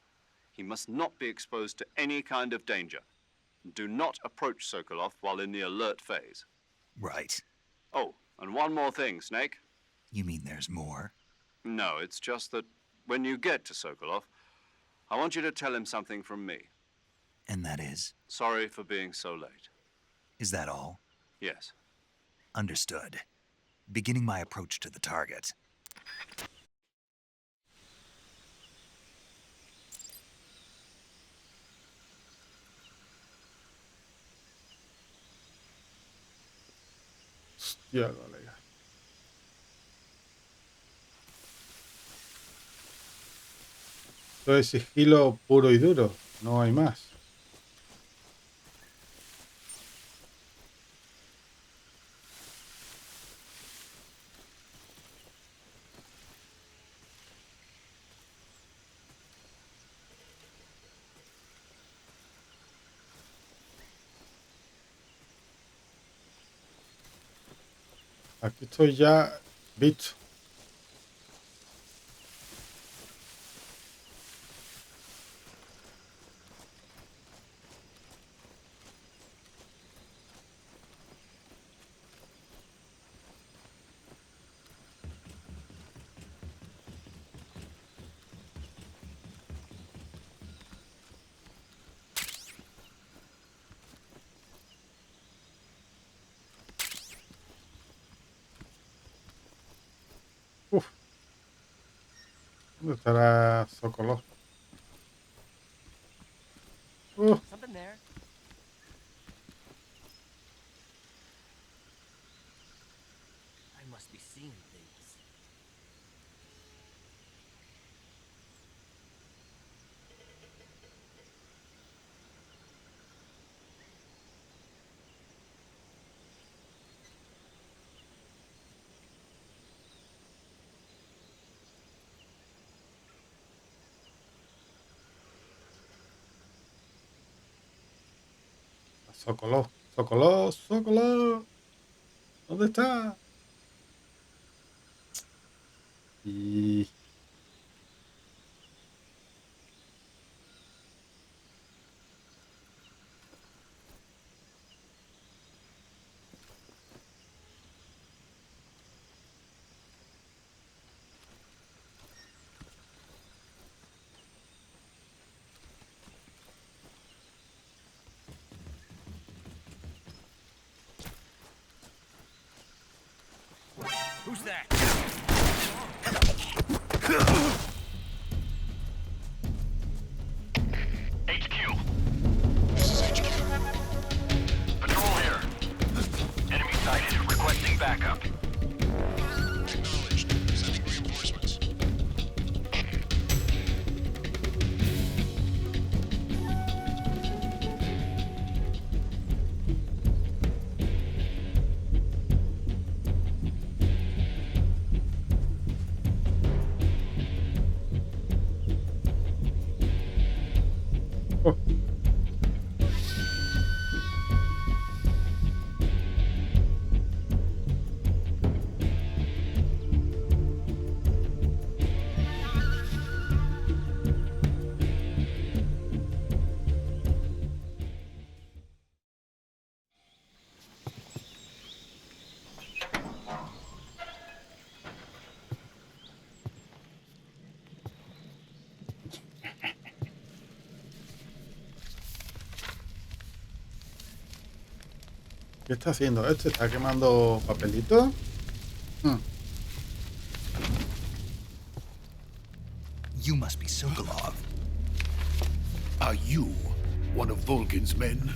Speaker 2: He must not be exposed to any kind of danger. Do not approach Sokolov while in the alert phase.
Speaker 3: Right.
Speaker 2: Oh, and one more thing, Snake.
Speaker 3: You mean there's more?
Speaker 2: No, it's just that when you get to Sokolov, I want you to tell him something from me.
Speaker 3: And that is?
Speaker 2: Sorry for being so late.
Speaker 3: Is that all?
Speaker 2: Yes.
Speaker 3: Understood. Beginning my approach to the target.
Speaker 1: Hostia, colega. Esto es sigilo puro y duro, no hay más. Aquí estoy ya visto. Uf, ¿dónde estará Sokolov?
Speaker 9: Something there. I must be seeing things.
Speaker 1: Sokolov, Sokolov, Sokolov. ¿Dónde está? Y...
Speaker 9: Who's that?
Speaker 7: HQ.
Speaker 8: This is HQ.
Speaker 7: Patrol here. Enemy sighted. Requesting backup.
Speaker 8: Acknowledged. Sending reinforcements.
Speaker 1: Oh. ¿Qué está haciendo este? ¿Está quemando papelitos?
Speaker 3: You must be Sokolov.
Speaker 10: Are you one of Volgin's men?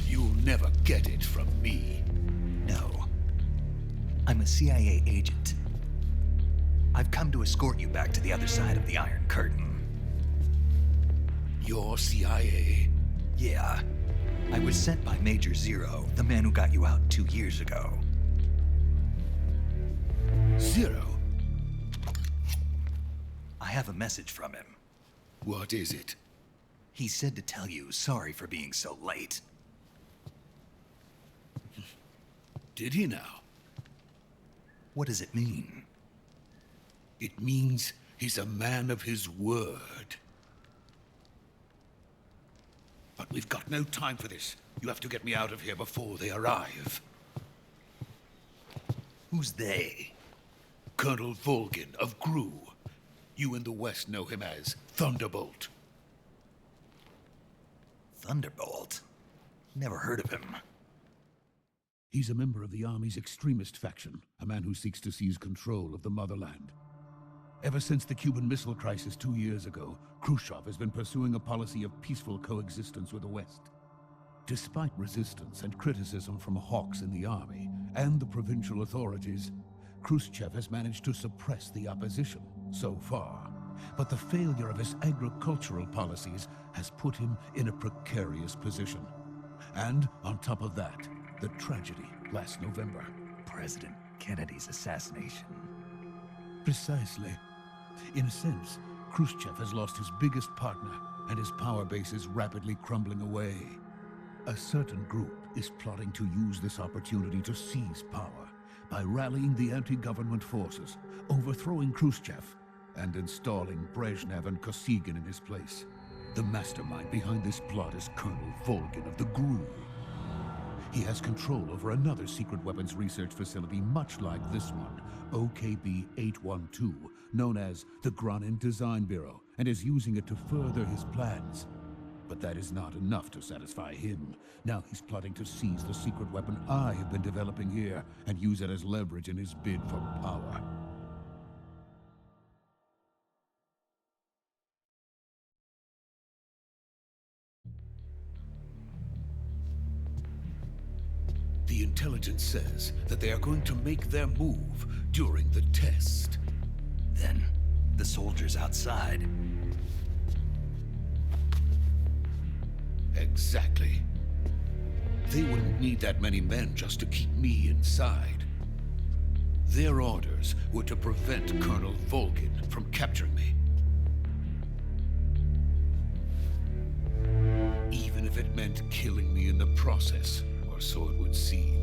Speaker 10: You'll never get it from me.
Speaker 3: No. I'm a CIA agent. I've come to escort you back to the other side of the Iron Curtain.
Speaker 10: You're CIA?
Speaker 3: Yeah. I was sent by Major Zero, the man who got you out 2 years ago.
Speaker 10: Zero?
Speaker 3: I have a message from him.
Speaker 10: What is it?
Speaker 3: He said to tell you sorry for being so late.
Speaker 10: Did he now?
Speaker 3: What does it mean?
Speaker 10: It means he's a man of his word. But we've got no time for this. You have to get me out of here before they arrive.
Speaker 3: Who's they?
Speaker 10: Colonel Volgin of GRU. You in the West know him as Thunderbolt.
Speaker 3: Thunderbolt? Never heard of him.
Speaker 10: He's a member of the Army's extremist faction, a man who seeks to seize control of the motherland. Ever since the Cuban Missile Crisis 2 years ago, Khrushchev has been pursuing a policy of peaceful coexistence with the West. Despite resistance and criticism from hawks in the army and the provincial authorities, Khrushchev has managed to suppress the opposition so far. But the failure of his agricultural policies has put him in a precarious position. And on top of that, the tragedy last November.
Speaker 3: President Kennedy's assassination.
Speaker 10: Precisely. In a sense, Khrushchev has lost his biggest partner, and his power base is rapidly crumbling away. A certain group is plotting to use this opportunity to seize power by rallying the anti-government forces, overthrowing Khrushchev, and installing Brezhnev and Kosygin in his place. The mastermind behind this plot is Colonel Volgin of the GRU. He has control over another secret weapons research facility much like this one, OKB-812, known as the Granin Design Bureau, and is using it to further his plans. But that is not enough to satisfy him. Now he's plotting to seize the secret weapon I have been developing here and use it as leverage in his bid for power. The intelligence says that they are going to make their move during the test.
Speaker 3: Then, the soldiers outside.
Speaker 10: Exactly. They wouldn't need that many men just to keep me inside. Their orders were to prevent Colonel Volgin from capturing me. Even if it meant killing me in the process, or so it would seem.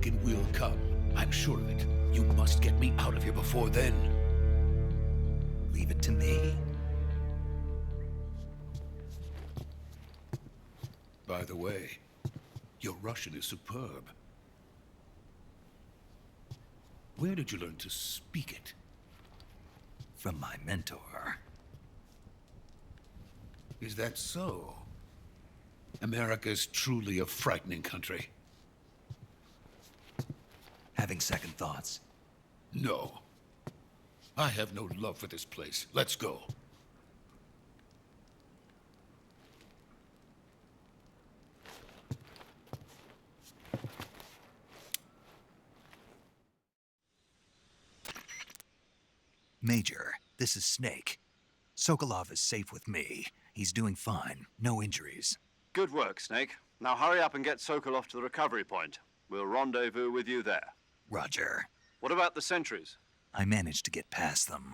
Speaker 10: Vulcan will come. I'm sure of it. You must get me out of here before then.
Speaker 3: Leave it to me.
Speaker 10: By the way, your Russian is superb. Where did you learn to speak it?
Speaker 3: From my mentor.
Speaker 10: Is that so? America's truly a frightening country.
Speaker 3: Having second thoughts?
Speaker 10: No. I have no love for this place. Let's go.
Speaker 3: Major, this is Snake. Sokolov is safe with me. He's doing fine. No injuries.
Speaker 2: Good work, Snake. Now hurry up and get Sokolov to the recovery point. We'll rendezvous with you there.
Speaker 3: Roger.
Speaker 2: What about the sentries?
Speaker 3: I managed to get past them.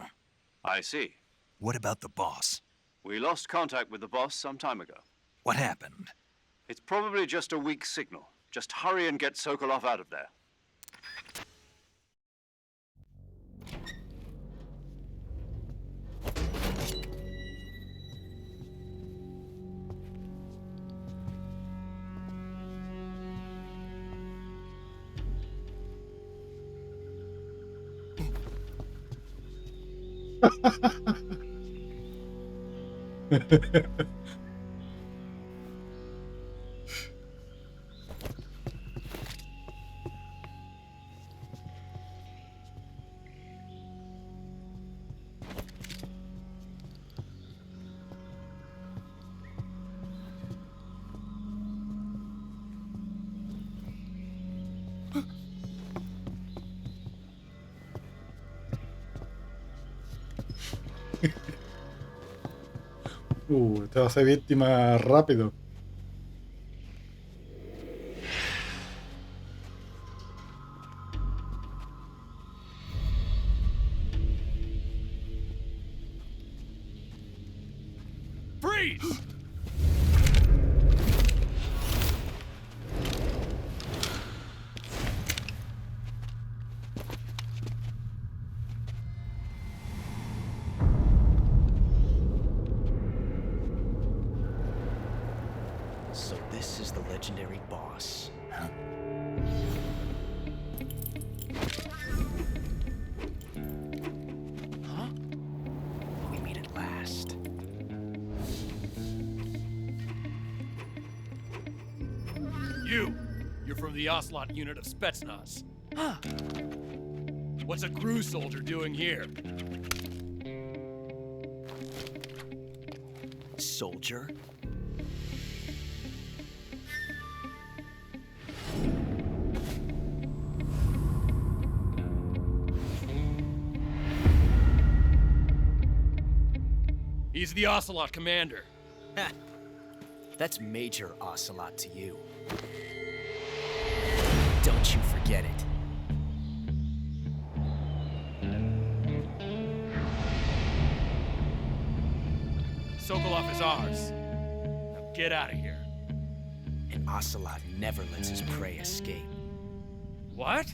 Speaker 2: I see.
Speaker 3: What about the boss?
Speaker 2: We lost contact with the boss some time ago.
Speaker 3: What happened?
Speaker 2: It's probably just a weak signal. Just hurry and get Sokolov out of there.
Speaker 1: Te va a ser víctima rápido.
Speaker 7: Freeze!
Speaker 9: So this is the legendary boss.
Speaker 3: Huh?
Speaker 9: Huh? We meet at last.
Speaker 11: You're from the Ocelot unit of Spetsnaz.
Speaker 9: Huh.
Speaker 11: What's a crew soldier doing here?
Speaker 9: Soldier?
Speaker 11: He's the Ocelot commander.
Speaker 9: Ha! That's Major Ocelot to you. Don't you forget it.
Speaker 11: Sokolov is ours. Now get out of here.
Speaker 9: And Ocelot never lets his prey escape.
Speaker 11: What?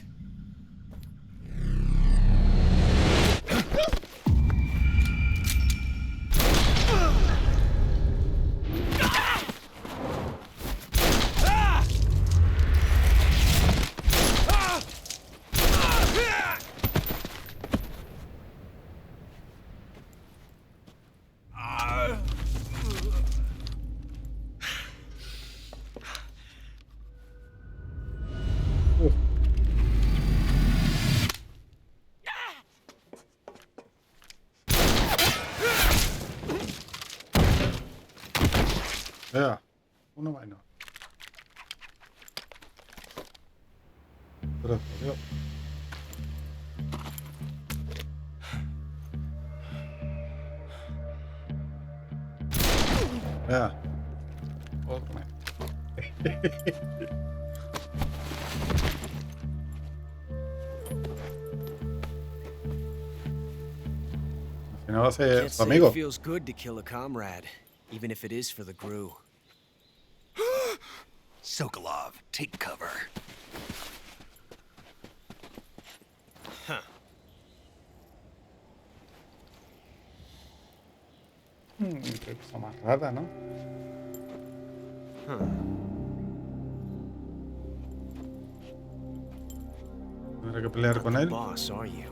Speaker 1: Ya, uno menos. Pero, Dios. Ya. Otro menos. Al final va a ser
Speaker 9: Can't
Speaker 1: su
Speaker 9: say
Speaker 1: amigo.
Speaker 9: it feels good to kill a comrade, even if it is for the GRU.
Speaker 3: Sokolov, take cover.
Speaker 1: Qué cosa más rara, ¿no? Tendré que pelear con él.
Speaker 9: Boss, are you?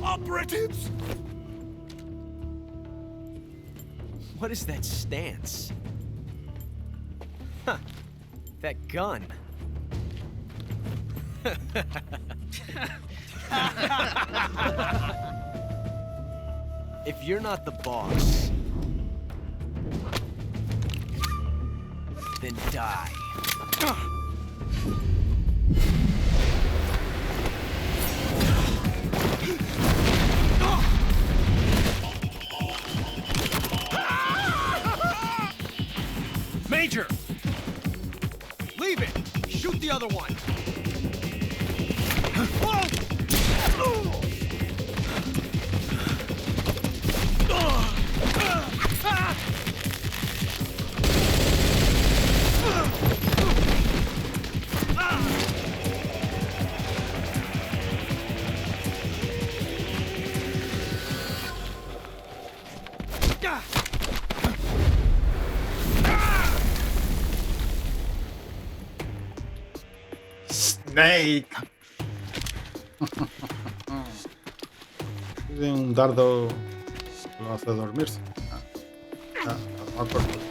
Speaker 11: Operatives?
Speaker 9: What is that stance? Huh. That gun. If you're not the boss, then die.
Speaker 11: Major! Leave it! Shoot the other one!
Speaker 1: Snake. Tiene un dardo que lo hace dormirse. No por culo.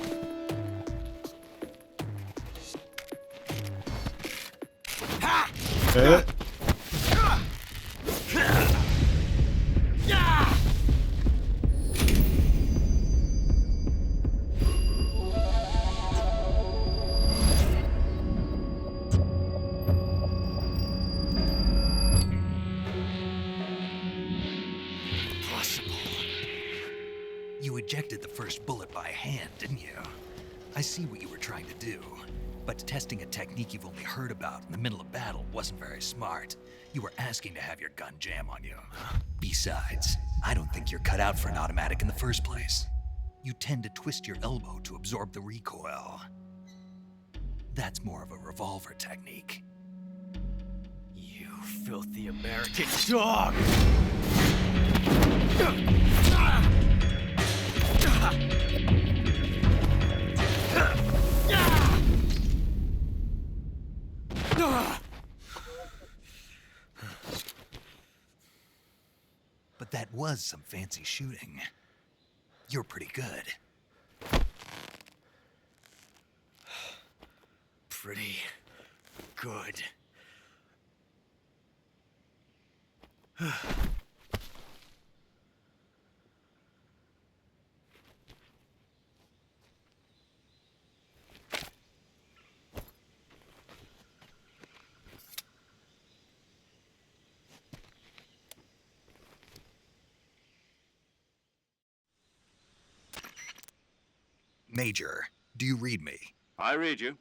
Speaker 3: You ejected the first bullet by hand, didn't you? I see what you were trying to do. But testing a technique you've only heard about in the middle of battle wasn't very smart. You were asking to have your gun jam on you. Besides, I don't think you're cut out for an automatic in the first place. You tend to twist your elbow to absorb the recoil. That's more of a revolver technique.
Speaker 9: You filthy American dog!
Speaker 3: But that was some fancy shooting. You're pretty good.
Speaker 9: Pretty good.
Speaker 3: Major, do you read me?
Speaker 2: I read you.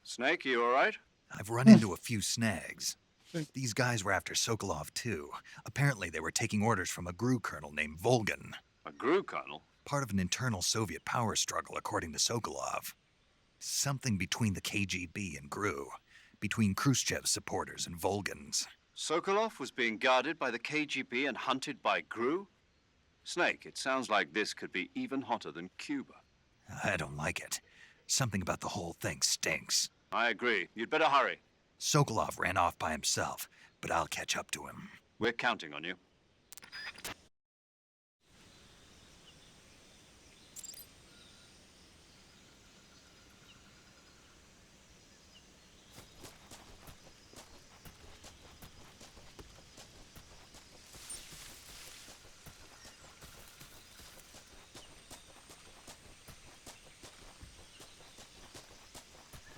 Speaker 2: Snake, you all right?
Speaker 3: I've run into a few snags. These guys were after Sokolov, too. Apparently, they were taking orders from a GRU colonel named Volgan.
Speaker 2: A GRU colonel?
Speaker 3: Part of an internal Soviet power struggle, according to Sokolov. Something between the KGB and GRU. Between Khrushchev's supporters and Volgan's.
Speaker 2: Sokolov was being guarded by the KGB and hunted by GRU? Snake, it sounds like this could be even hotter than Cuba.
Speaker 3: I don't like it. Something about the whole thing stinks.
Speaker 2: I agree. You'd better hurry.
Speaker 3: Sokolov ran off by himself, but I'll catch up to him.
Speaker 2: We're counting on you.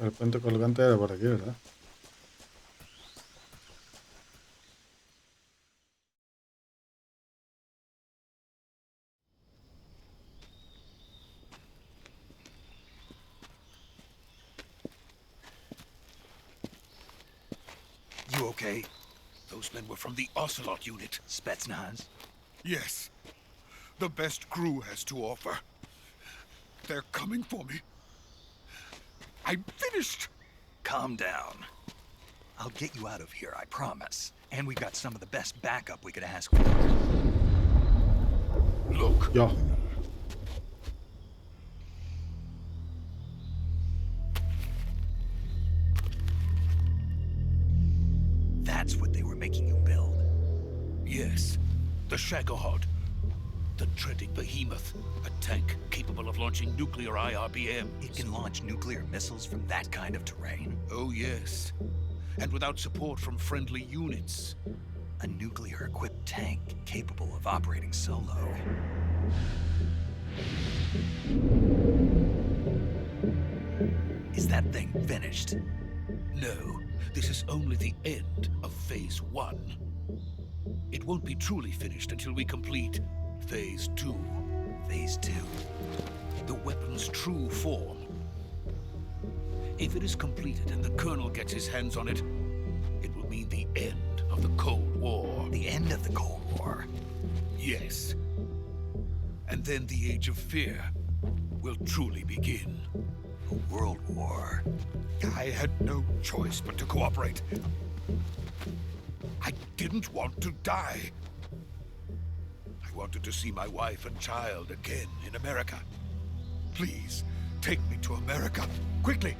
Speaker 1: El puente colgante era por aquí, ¿verdad?
Speaker 3: You okay?
Speaker 10: Those men were from the Ocelot unit.
Speaker 3: Spetsnaz?
Speaker 10: Yes. The best crew has to offer. They're coming for me. I'm finished.
Speaker 3: Calm down. I'll get you out of here, I promise. And we got some of the best backup we could ask for.
Speaker 10: Look.
Speaker 1: Yo.
Speaker 3: That's what they were making you build.
Speaker 10: Yes. The Shagohod. The dreaded behemoth. A tank capable of launching nuclear IRBMs.
Speaker 3: It can launch nuclear missiles from that kind of terrain?
Speaker 10: Oh, yes. And without support from friendly units.
Speaker 3: A nuclear-equipped tank capable of operating solo. Is that thing finished?
Speaker 10: No, this is only the end of Phase 1. It won't be truly finished until we complete Phase 2.
Speaker 3: Phase 2?
Speaker 10: The weapon's true form. If it is completed and the Colonel gets his hands on it, it will mean the end of the Cold War.
Speaker 3: The end of the Cold War?
Speaker 10: Yes. And then the Age of Fear will truly begin.
Speaker 3: A world war?
Speaker 10: I had no choice but to cooperate. I didn't want to die. I wanted to see my wife and child again in America. Please, take me to America, quickly.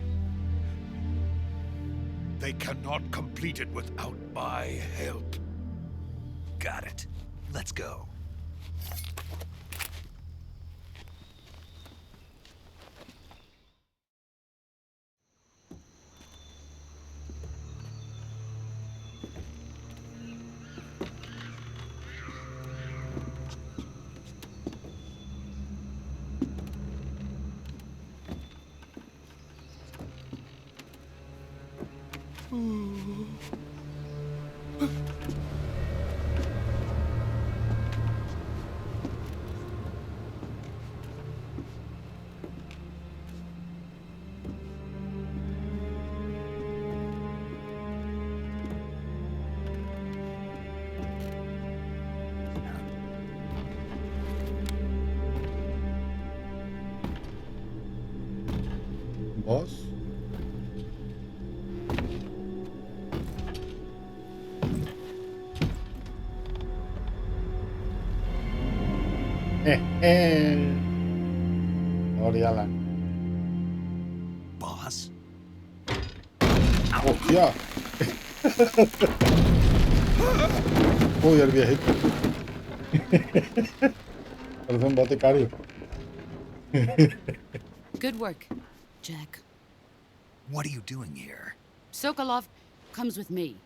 Speaker 10: They cannot complete it without my help.
Speaker 3: Got it. Let's go.
Speaker 1: Boss. Oriala.
Speaker 3: Boss?
Speaker 1: ¡Hostia! Uy, el viejito. Parece un boticario.
Speaker 6: Good work, Jack.
Speaker 3: What are you doing here?
Speaker 6: Sokolov comes with me.